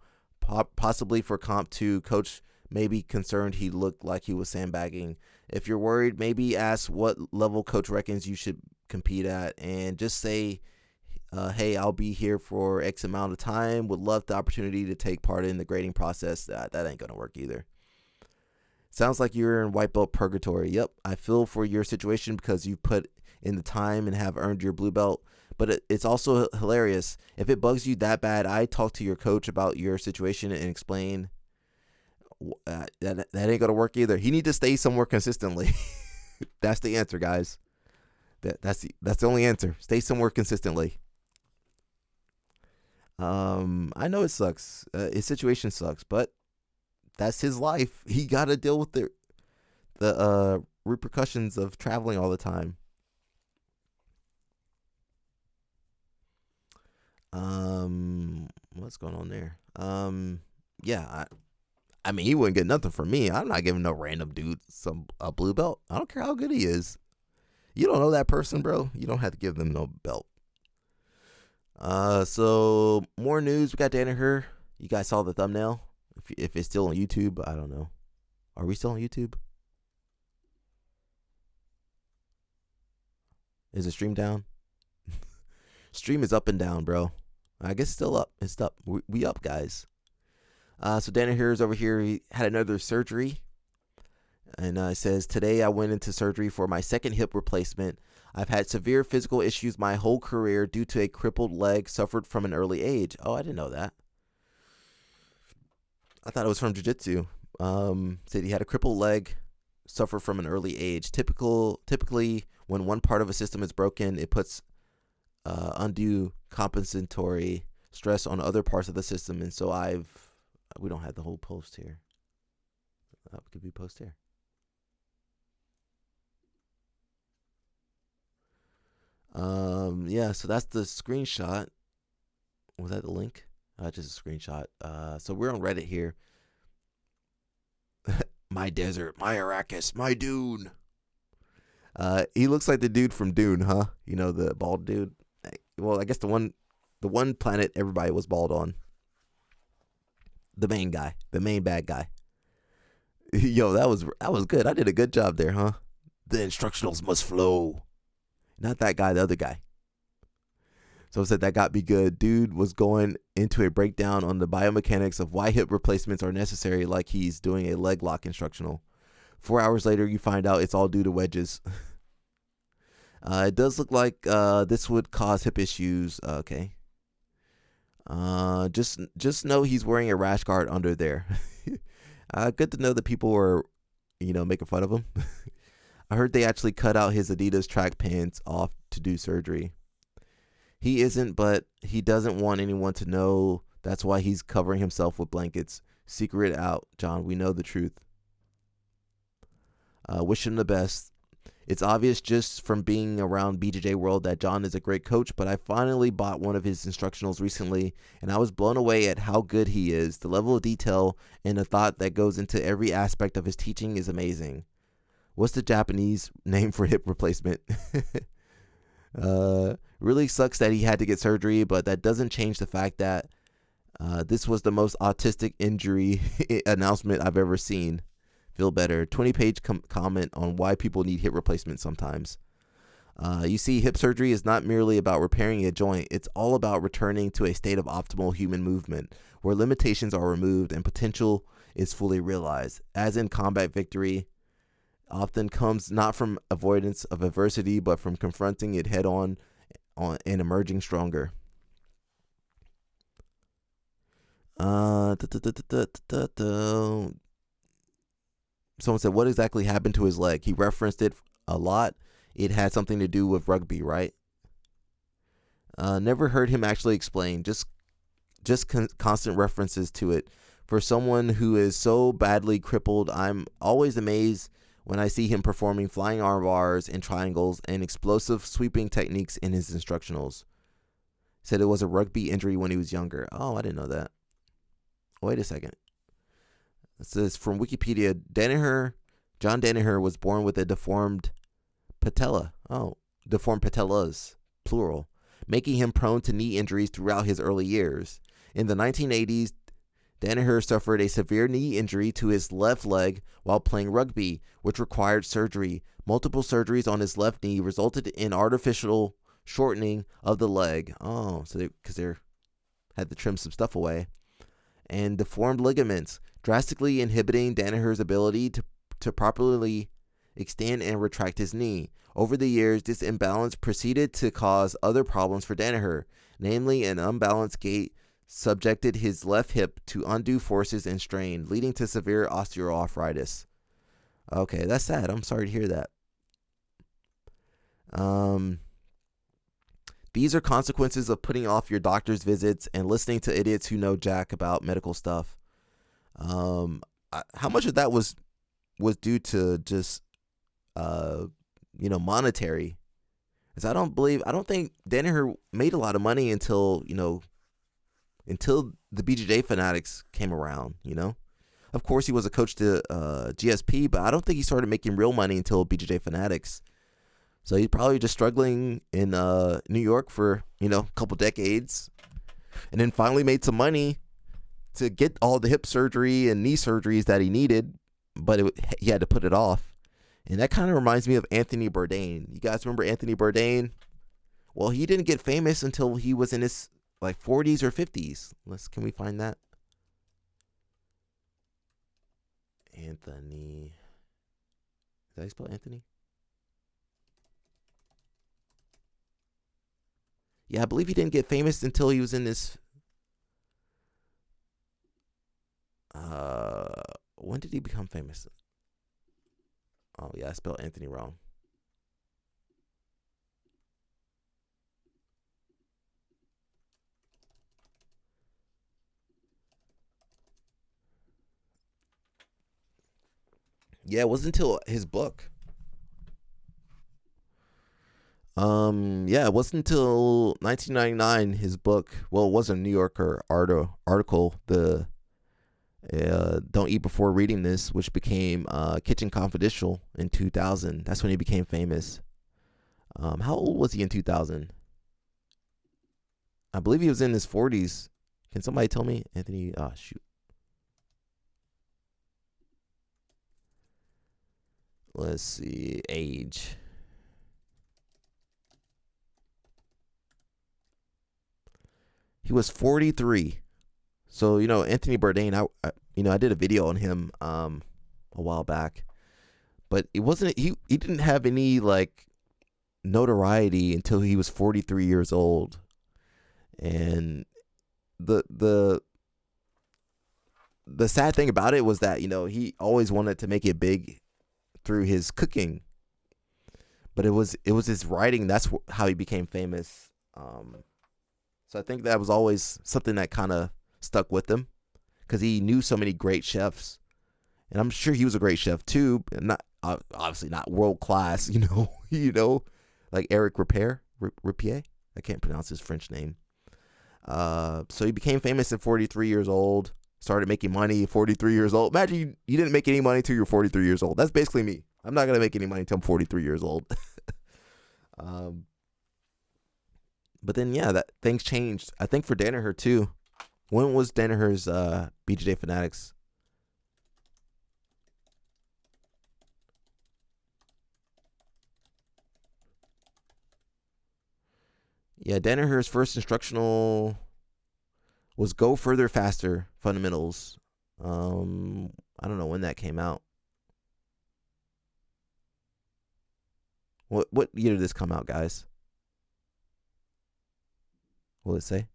Possibly for comp 2, coach may be concerned he looked like he was sandbagging. If you're worried, maybe ask what level coach reckons you should compete at and just say, hey, I'll be here for X amount of time. Would love the opportunity to take part in the grading process. That ain't going to work either. Sounds like you're in white belt purgatory. Yep, I feel for your situation because you put in the time and have earned your blue belt. But it's also hilarious. If it bugs you that bad, I talk to your coach about your situation and explain that ain't gonna work either. He need to stay somewhere consistently. That's the answer, guys. That's the only answer. Stay somewhere consistently. I know it sucks. His situation sucks, but that's his life. He got to deal with the repercussions of traveling all the time. What's going on there? Yeah, I mean, he wouldn't get nothing from me. I'm not giving no random dude a blue belt. I don't care how good he is. You don't know that person, bro. You don't have to give them no belt. So more news. We got Danaher. You guys saw the thumbnail. If it's still on YouTube, I don't know. Are we still on YouTube? Is the stream down? Stream is up and down, bro. I guess it's still up. It's up. We up, guys. So Danaher is over here. He had another surgery. And it says, today I went into surgery for my second hip replacement. I've had severe physical issues my whole career due to a crippled leg suffered from an early age. Oh, I didn't know that. I thought it was from jiu-jitsu. Said he had a crippled leg, suffered from an early age. Typically, when one part of a system is broken, it puts undue compensatory stress on other parts of the system. And so we don't have the whole post here. Could we post here? Yeah, so that's the screenshot. Was that the link? Just a screenshot. So we're on Reddit here. My desert, my Arrakis, my Dune. He looks like the dude from Dune, huh? You know, the bald dude. Well, I guess the one planet everybody was bald on. The main guy, the main bad guy. Yo, that was good. I did a good job there, huh? The instructionals must flow. Not that guy, the other guy. So I said that got me good. Dude was going into a breakdown on the biomechanics of why hip replacements are necessary, like he's doing a leg lock instructional. 4 hours later, you find out it's all due to wedges. It does look like this would cause hip issues. Okay. Just know he's wearing a rash guard under there. Good to know that people were, making fun of him. I heard they actually cut out his Adidas track pants off to do surgery. He isn't, but he doesn't want anyone to know. That's why he's covering himself with blankets. Secret it out, John. We know the truth. Wish him the best. It's obvious just from being around BJJ World that John is a great coach, but I finally bought one of his instructionals recently, and I was blown away at how good he is. The level of detail and the thought that goes into every aspect of his teaching is amazing. What's the Japanese name for hip replacement? Really sucks that he had to get surgery, but that doesn't change the fact that this was the most autistic injury announcement I've ever seen. Feel better. 20-page comment on why people need hip replacement sometimes. You see, hip surgery is not merely about repairing a joint. It's all about returning to a state of optimal human movement, where limitations are removed and potential is fully realized. As in combat victory, often comes not from avoidance of adversity, but from confronting it head on and emerging stronger. Someone said, what exactly happened to his leg? He referenced it a lot. It had something to do with rugby, right? Never heard him actually explain. Just constant references to it. For someone who is so badly crippled, I'm always amazed when I see him performing flying arm bars and triangles and explosive sweeping techniques in his instructionals. Said it was a rugby injury when he was younger. Oh, I didn't know that. Wait a second. It says from Wikipedia, John Danaher was born with a deformed patella. Oh, deformed patellas, plural, making him prone to knee injuries throughout his early years. In the 1980s, Danaher suffered a severe knee injury to his left leg while playing rugby, which required surgery. Multiple surgeries on his left knee resulted in artificial shortening of the leg. Oh, so because they had to trim some stuff away. And deformed ligaments, drastically inhibiting Danaher's ability to properly extend and retract his knee. Over the years, this imbalance proceeded to cause other problems for Danaher, namely an unbalanced gait subjected his left hip to undue forces and strain, leading to severe osteoarthritis. Okay, that's sad. I'm sorry to hear that. These are consequences of putting off your doctor's visits and listening to idiots who know jack about medical stuff. How much of that was due to just monetary? Because I don't think Danaher made a lot of money until the BJJ fanatics came around. Of course he was a coach to GSP, but I don't think he started making real money until BJJ fanatics. So he's probably just struggling in New York for a couple decades, and then finally made some money to get all the hip surgery and knee surgeries that he needed, but he had to put it off. And that kind of reminds me of Anthony Bourdain. You guys remember Anthony Bourdain? Well, he didn't get famous until he was in his 40s or 50s. Can we find that? Anthony. Is that how you spell Anthony? Yeah, I believe he didn't get famous until he was in his. When did he become famous? Oh yeah, I spelled Anthony wrong. Yeah, it wasn't until his book. It wasn't until 1999 his book. Well, it was a New Yorker article. The Don't Eat Before Reading This, which became Kitchen Confidential in 2000. That's when he became famous. How old was he in 2000? I believe he was in his 40s. Can somebody tell me? Anthony, shoot. Let's see, age. He was 43. So, Anthony Bourdain, I did a video on him a while back. But it wasn't he didn't have any notoriety until he was 43 years old. And the sad thing about it was that, he always wanted to make it big through his cooking. But it was his writing, that's how he became famous. So I think that was always something that kind of stuck with him, because he knew so many great chefs, and I'm sure he was a great chef too. Not obviously not world class, like Eric Rapier. I can't pronounce his French name. So he became famous at 43 years old. Started making money at 43 years old. Imagine you didn't make any money until you're 43 years old. That's basically me. I'm not gonna make any money until I'm 43 years old. But then, that things changed. I think for Danaher too. When was Danaher's BJJ Fanatics? Yeah, Danaher's first instructional was Go Further Faster Fundamentals. I don't know when that came out. What year did this come out, guys? Will it say?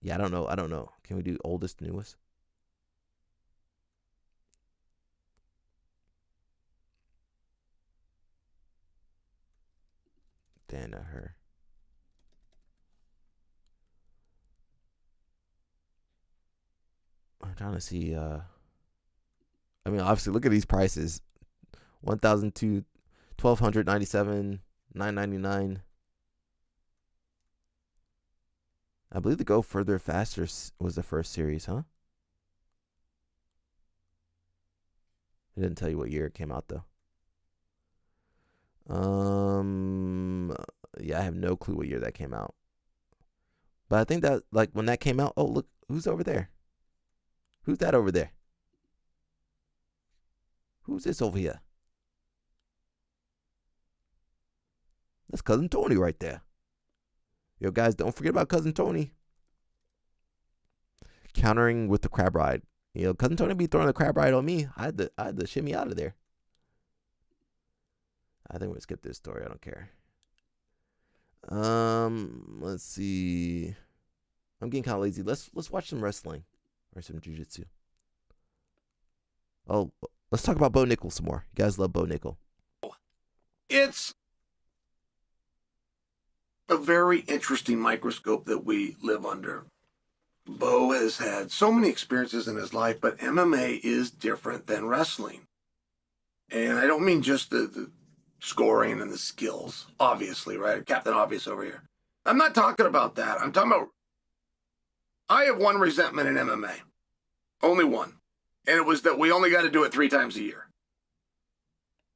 Yeah, I don't know. Can we do oldest, newest? Danaher. I'm trying to see. Obviously, look at these prices: 1,200, 1,297, $9.99. I believe the Go Further Faster was the first series, huh? It didn't tell you what year it came out though. Yeah, I have no clue what year that came out. But I think that when that came out, oh look, who's over there? Who's that over there? Who's this over here? That's Cousin Tony right there. Yo, guys, don't forget about Cousin Tony. countering with the crab ride. Cousin Tony be throwing the crab ride on me. I had to shimmy out of there. I think we're gonna skip this story. I don't care. Let's see. I'm getting kind of lazy. Let's watch some wrestling or some jiu-jitsu. Oh, let's talk about Bo Nickel some more. You guys love Bo Nickel.
It's a very interesting microscope that we live under. Bo has had so many experiences in his life, but MMA is different than wrestling. And I don't mean just the scoring and the skills, obviously, right? Captain Obvious over here. I'm not talking about that. I'm talking about, I have one resentment in MMA. Only one. And it was that we only got to do it 3 times a year.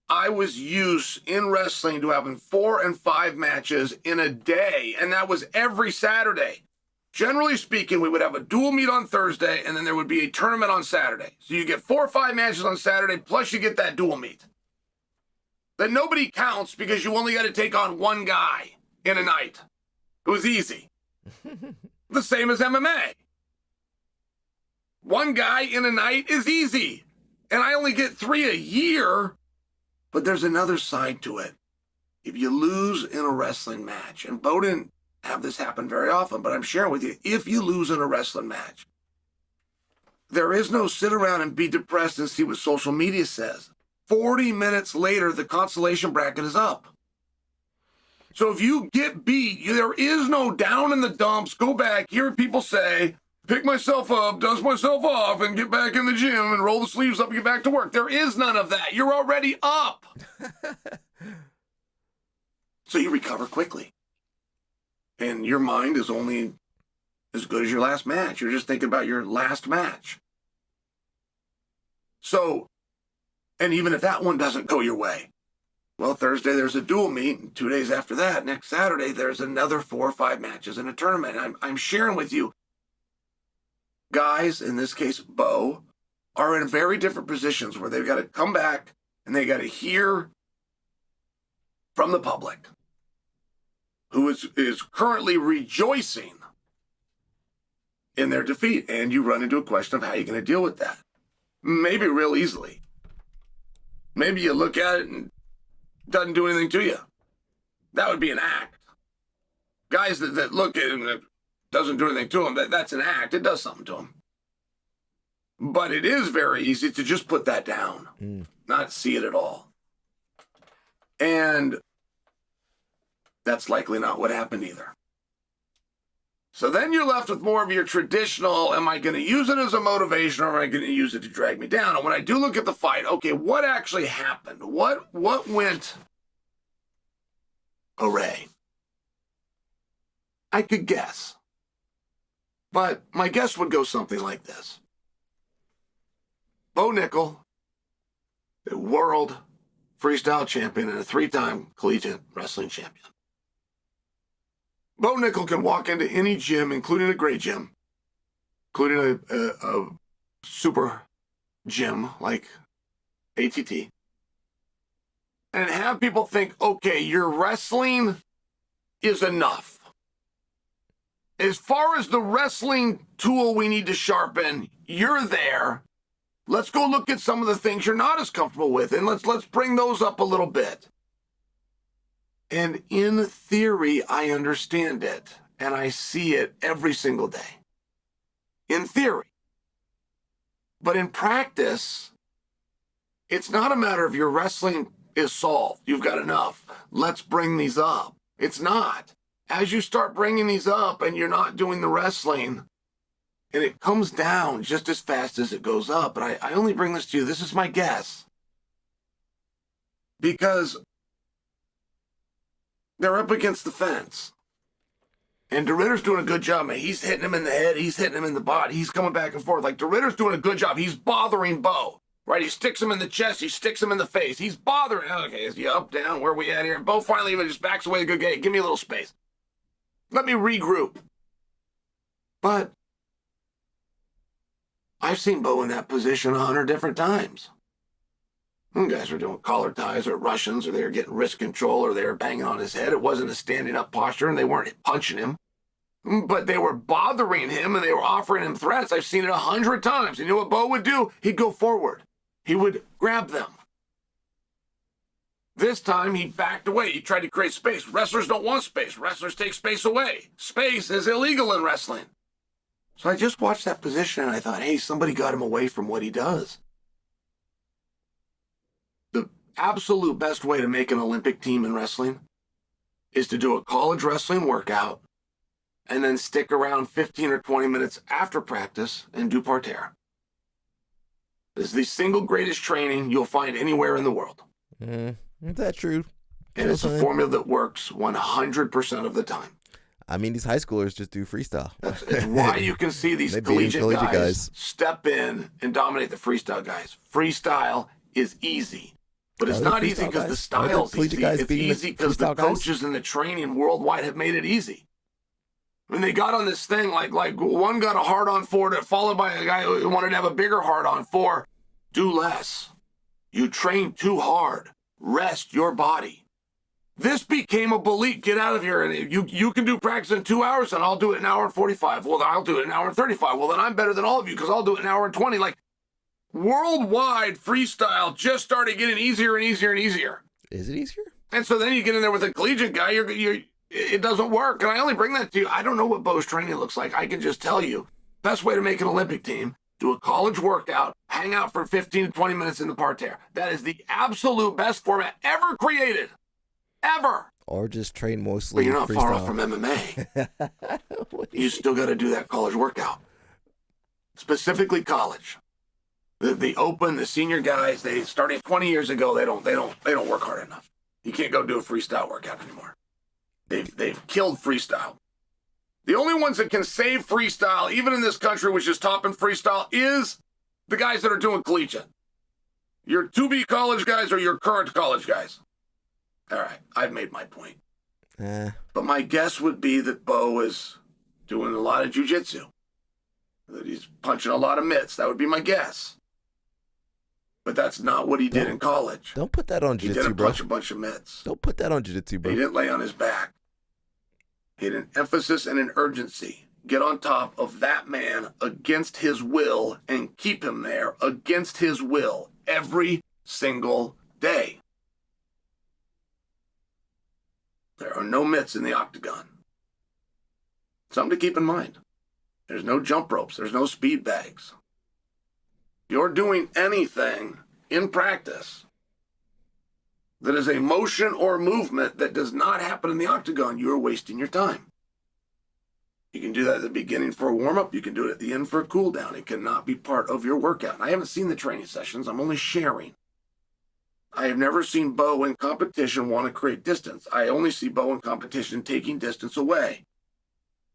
I was used in wrestling to having 4 and 5 matches in a day, and that was every Saturday. Generally speaking, we would have a dual meet on Thursday, and then there would be a tournament on Saturday. So you get 4 or 5 matches on Saturday, plus you get that dual meet. Then nobody counts because you only got to take on one guy in a night. It was easy. The same as MMA. One guy in a night is easy. And I only get 3 a year. But there's another side to it. If you lose in a wrestling match, and Bo didn't have this happen very often, but I'm sharing with you, if you lose in a wrestling match, there is no sit around and be depressed and see what social media says. 40 minutes later, the consolation bracket is up. So if you get beat, there is no down in the dumps, go back, hear people say, pick myself up, dust myself off, and get back in the gym and roll the sleeves up and get back to work. There is none of that. You're already up. So you recover quickly. And your mind is only as good as your last match. You're just thinking about your last match. So, and even if that one doesn't go your way, well, Thursday there's a dual meet, and 2 days after that, next Saturday, there's another 4 or 5 matches in a tournament. I'm sharing with you, guys, in this case, Bo, are in very different positions where they've got to come back and they got to hear from the public who is currently rejoicing in their defeat. And you run into a question of how you're going to deal with that. Maybe real easily. Maybe you look at it and it doesn't do anything to you. That would be an act. Guys that look at it and it doesn't do anything to them, that's an act. It does something to them. But it is very easy to just put that down, not see it at all. And that's likely not what happened either. So then you're left with more of your traditional, am I going to use it as a motivation or am I going to use it to drag me down? And when I do look at the fight, okay, what actually happened? What went awry? I could guess. But my guess would go something like this. Bo Nickel, the world freestyle champion and a 3-time collegiate wrestling champion. Bo Nickel can walk into any gym, including a great gym, including a super gym like ATT, and have people think, okay, your wrestling is enough. As far as the wrestling tool we need to sharpen, you're there. Let's go look at some of the things you're not as comfortable with, and let's bring those up a little bit. And in theory, I understand it, and I see it every single day. In theory. But in practice, it's not a matter of your wrestling is solved. You've got enough. Let's bring these up. It's not. As you start bringing these up and you're not doing the wrestling, and it comes down just as fast as it goes up. But I only bring this to you. This is my guess. Because they're up against the fence. And DeRitter's doing a good job, man. He's hitting him in the head. He's hitting him in the body. He's coming back and forth. Like, DeRitter's doing a good job. He's bothering Bo. Right? He sticks him in the chest. He sticks him in the face. He's bothering. Okay, is he up, down? Where are we at here? And Bo finally even just backs away. Good game. Give me a little space. Let me regroup. But I've seen Bo in that position 100 different times. Some guys were doing collar ties or Russians, or they were getting wrist control, or they were banging on his head. It wasn't a standing up posture, and they weren't punching him. But they were bothering him and they were offering him threats. I've seen it 100 times. And you know what Bo would do? He'd go forward. He would grab them. This time he backed away. He tried to create space. Wrestlers don't want space. Wrestlers take space away. Space is illegal in wrestling. So I just watched that position and I thought, hey, somebody got him away from what he does. The absolute best way to make an Olympic team in wrestling is to do a college wrestling workout and then stick around 15 or 20 minutes after practice and do parterre. This is the single greatest training you'll find anywhere in the world.
Is that true?
And it's a formula that works 100% of the time.
I mean, these high schoolers just do freestyle.
It's why you can see these collegiate guys step in and dominate the freestyle guys. Freestyle is easy. But it's not easy because the style's easy. It's easy because the coaches and the training worldwide have made it easy. When they got on this thing, like one got a hard-on for it, followed by a guy who wanted to have a bigger hard-on for, do less. You train too hard. Rest your body. This became a belief. Get out of here. And you can do practice in 2 hours, and I'll do it in an hour and 45. Well, then I'll do it in an hour and 35. Well, then I'm better than all of you because I'll do it in an hour and 20. Like, worldwide freestyle just started getting easier and easier and easier.
Is it easier?
And so then you get in there with a collegiate guy, it doesn't work. And I only bring that to you. I don't know what Bo's training looks like. I can just tell you, best way to make an Olympic team, do a college workout, hang out for 15 to 20 minutes in the parterre. That is the absolute best format ever created. Ever.
Or just train mostly
But you're not
freestyle.
far off from MMA. You still got to do that college workout. Specifically college. The open, the senior guys, they started 20 years ago. They don't work hard enough. You can't go do a freestyle workout anymore. They've killed freestyle. The only ones that can save freestyle, even in this country, which is top in freestyle, is the guys that are doing collegiate. Your to-be college guys or your current college guys. All right, I've made my point. But my guess would be that Bo is doing a lot of jiu-jitsu. That he's punching a lot of mitts. That would be my guess. But that's not what he did in college.
Don't put that on
He
jiu-jitsu,
didn't
bro.
punch a bunch of mitts.
Don't put that on jiu-jitsu, bro.
He didn't lay on his back. He had an emphasis and an urgency. Get on top of that man against his will and keep him there against his will every single day. There are no mitts in the octagon. Something to keep in mind. There's no jump ropes. There's no speed bags. If you're doing anything in practice that is a motion or movement that does not happen in the octagon, you are wasting your time. You can do that at the beginning for a warm-up. You can do it at the end for a cool-down. It cannot be part of your workout. And I haven't seen the training sessions. I'm only sharing. I have never seen Bo in competition want to create distance. I only see Bo in competition taking distance away.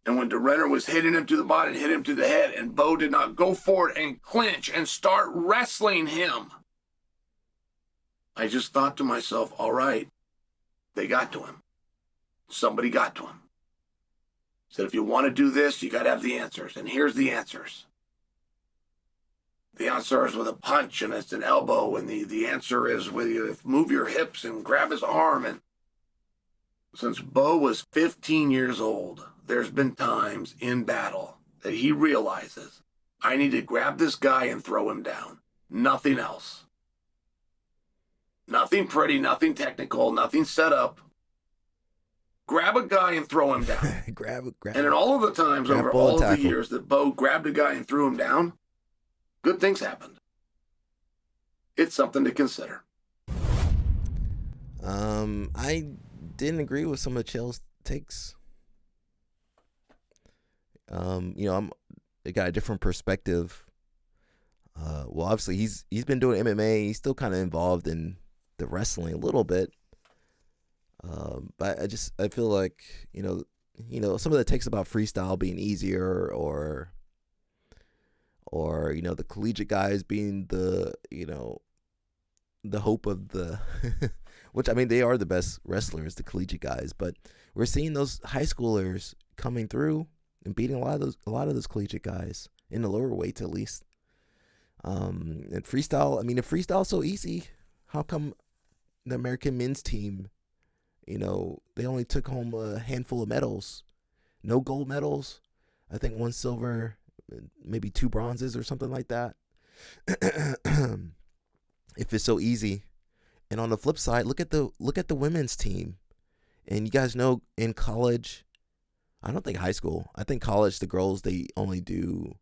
And when Danaher was hitting him to the body and hit him to the head, and Bo did not go forward and clinch and start wrestling him, I just thought to myself, all right, they got to him. Somebody got to him. Said, if you want to do this, you got to have the answers. And here's the answers. The answer is with a punch, and it's an elbow, and the answer is with you move your hips and grab his arm. And since Bo was 15 years old, there's been times in battle that he realizes, I need to grab this guy and throw him down. Nothing else. Nothing pretty, nothing technical, nothing set up. Grab a guy and throw him down.
grab.
And in all of the times over all of the years that Bo grabbed a guy and threw him down, good things happened. It's something to consider.
I didn't agree with some of Chael's takes. I got a different perspective. Well, obviously he's been doing MMA. He's still kind of involved in the wrestling a little bit. But I feel like some of the takes about freestyle being easier, or the collegiate guys being the hope of the which, I mean, they are the best wrestlers, the collegiate guys, but we're seeing those high schoolers coming through and beating a lot of those collegiate guys in the lower weights, at least. And freestyle, I mean, if freestyle's so easy, how come the American men's team, they only took home a handful of medals No gold medals. I think 1 silver, maybe 2 bronzes or something like that. If it's so easy. And on the flip side, look at the women's team. And you guys know in college, I don't think high school. I think college, the girls, they only do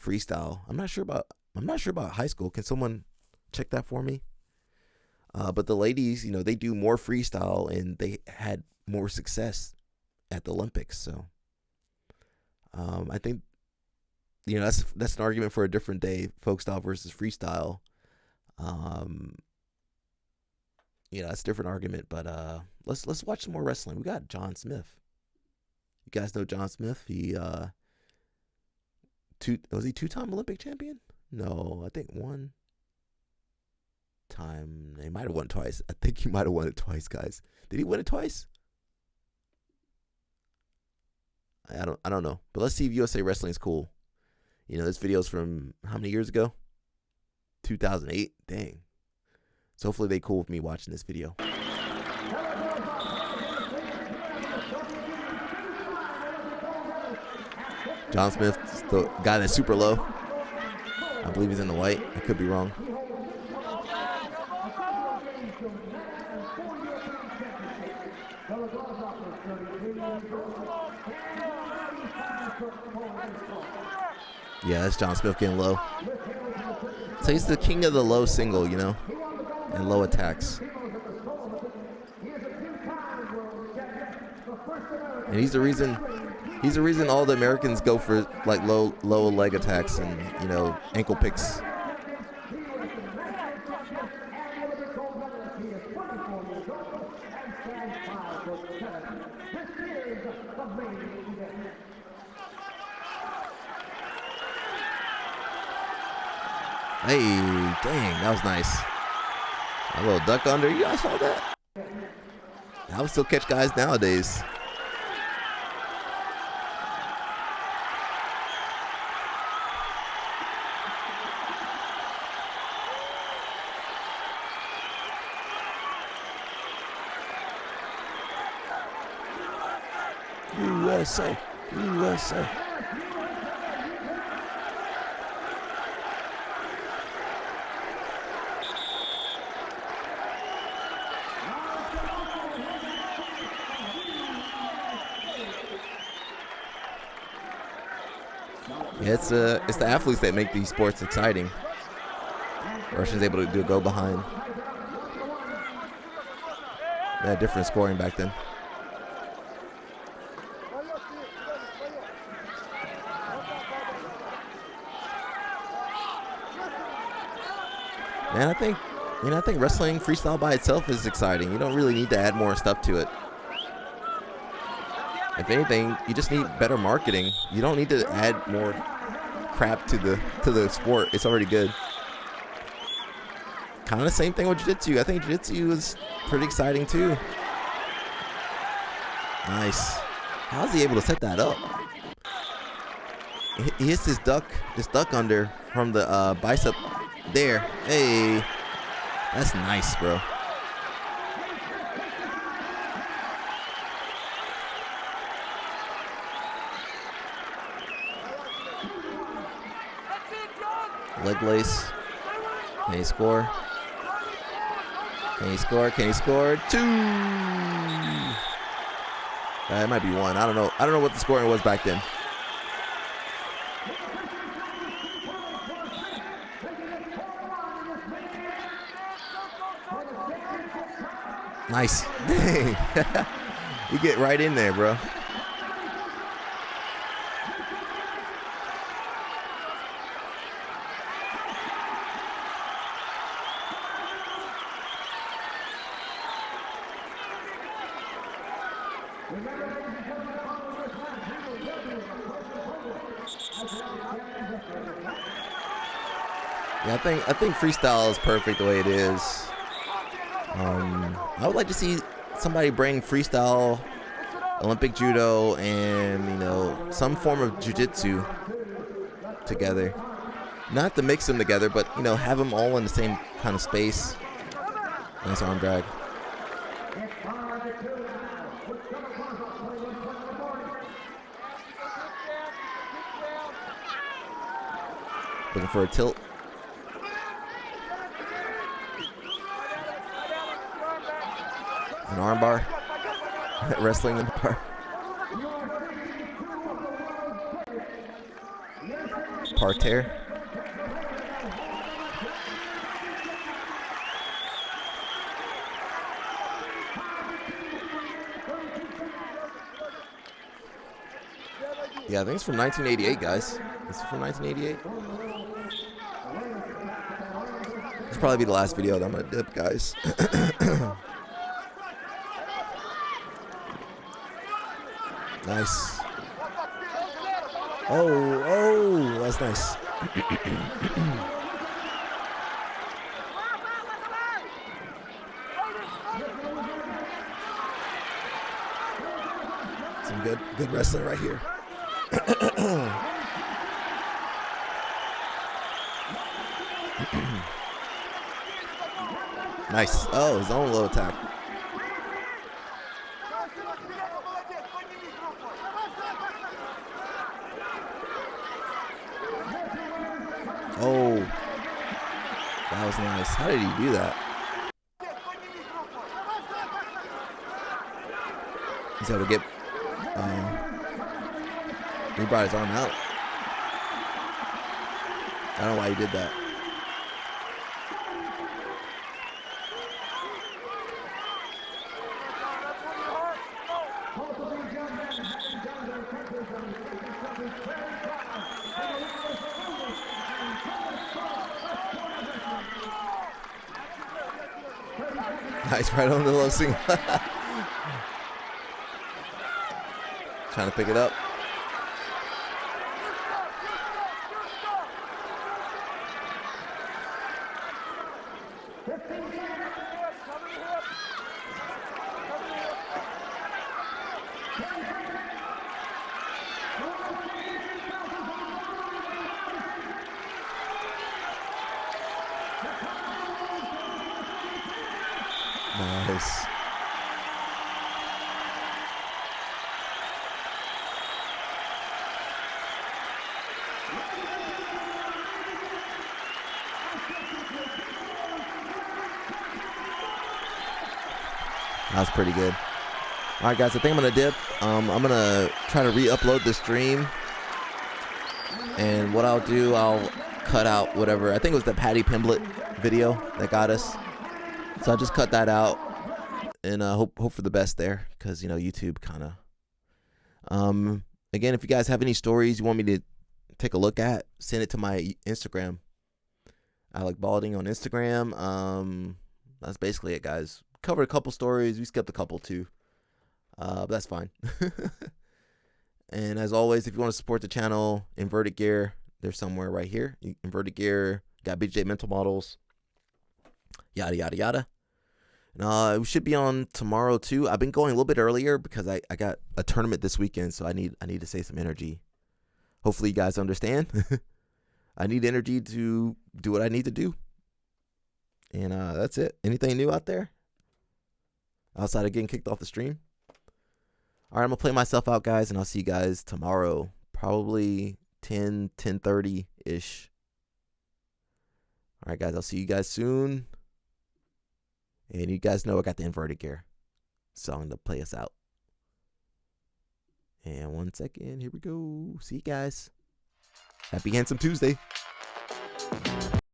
freestyle. I'm not sure about high school. Can someone check that for me? But the ladies, they do more freestyle and they had more success at the Olympics. So I think that's an argument for a different day, folk style versus freestyle. That's a different argument, but let's watch some more wrestling. We got John Smith. You guys know John Smith? He was he 2-time Olympic champion? No, I think 1 time. He might have won twice. I think he might have won it twice, guys. Did he win it twice? I don't know. But let's see if USA Wrestling is cool. This video's from how many years ago? 2008. Dang. So hopefully they cool with me watching this video. John Smith's the guy that's super low. I believe he's in the white. I could be wrong. Yeah, that's John Smith getting low. So he's the king of the low single, and low attacks. And he's the reason all the Americans go for like low leg attacks and ankle picks. Hey, dang, that was nice. A little duck under. You guys saw that? I would still catch guys nowadays. USA, USA. Yeah, it's the athletes that make these sports exciting. Russians able to do a go behind. They had different scoring back then. Man, I think wrestling freestyle by itself is exciting. You don't really need to add more stuff to it. If anything, you just need better marketing. You don't need to add more crap to the sport. It's already good. Kind of the same thing with jiu-jitsu. I think jiu-jitsu is pretty exciting too. Nice. How is he able to set that up? He hits this duck under from the bicep there. Hey, that's nice, bro. Leg lace. Can he score? Can he score? Can he score? 2. It might be 1. I don't know. I don't know what the scoring was back then. Nice. Dang. You get right in there, bro. Yeah, I think freestyle is perfect the way it is. I would like to see somebody bring freestyle, Olympic judo, and some form of jiu-jitsu together. Not to mix them together, but have them all in the same kind of space. Nice arm drag. Looking for a tilt. An armbar. Wrestling in the bar. Parterre. Yeah, I think it's from 1988, guys. This is from 1988. This will probably be the last video that I'm going to dip, guys. Nice. Oh, that's nice. Some good wrestling right here. Nice. Oh, his own low attack. Oh, that was nice. How did he do that? He's able to get. He brought his arm out. I don't know why he did that. Nice, right on the low single. Trying to pick it up. Nice. That was pretty good. All right, guys, I think I'm going to dip. I'm going to try to re-upload the stream. And what I'll do, I'll cut out whatever. I think it was the Patty Pimblett video that got us. So I'll just cut that out and hope for the best there, because, you know, YouTube kind of. Again, if you guys have any stories you want me to take a look at, send it to my Instagram. I like balding on Instagram. That's basically it, guys. Covered a couple stories. We skipped a couple too. But that's fine. And as always, if you want to support the channel, Inverted Gear, they're somewhere right here. Inverted Gear, got BJ Mental Models, yada, yada, yada. And we should be on tomorrow too. I've been going a little bit earlier because I got a tournament this weekend, so I need to save some energy. Hopefully you guys understand. I need energy to do what I need to do. And that's it. Anything new out there? Outside of getting kicked off the stream? All right, I'm going to play myself out, guys, and I'll see you guys tomorrow. Probably 10:30-ish. All right, guys, I'll see you guys soon. And you guys know I got the Inverted Gear song to play us out. And 1 second, here we go. See you guys. Happy Handsome Tuesday.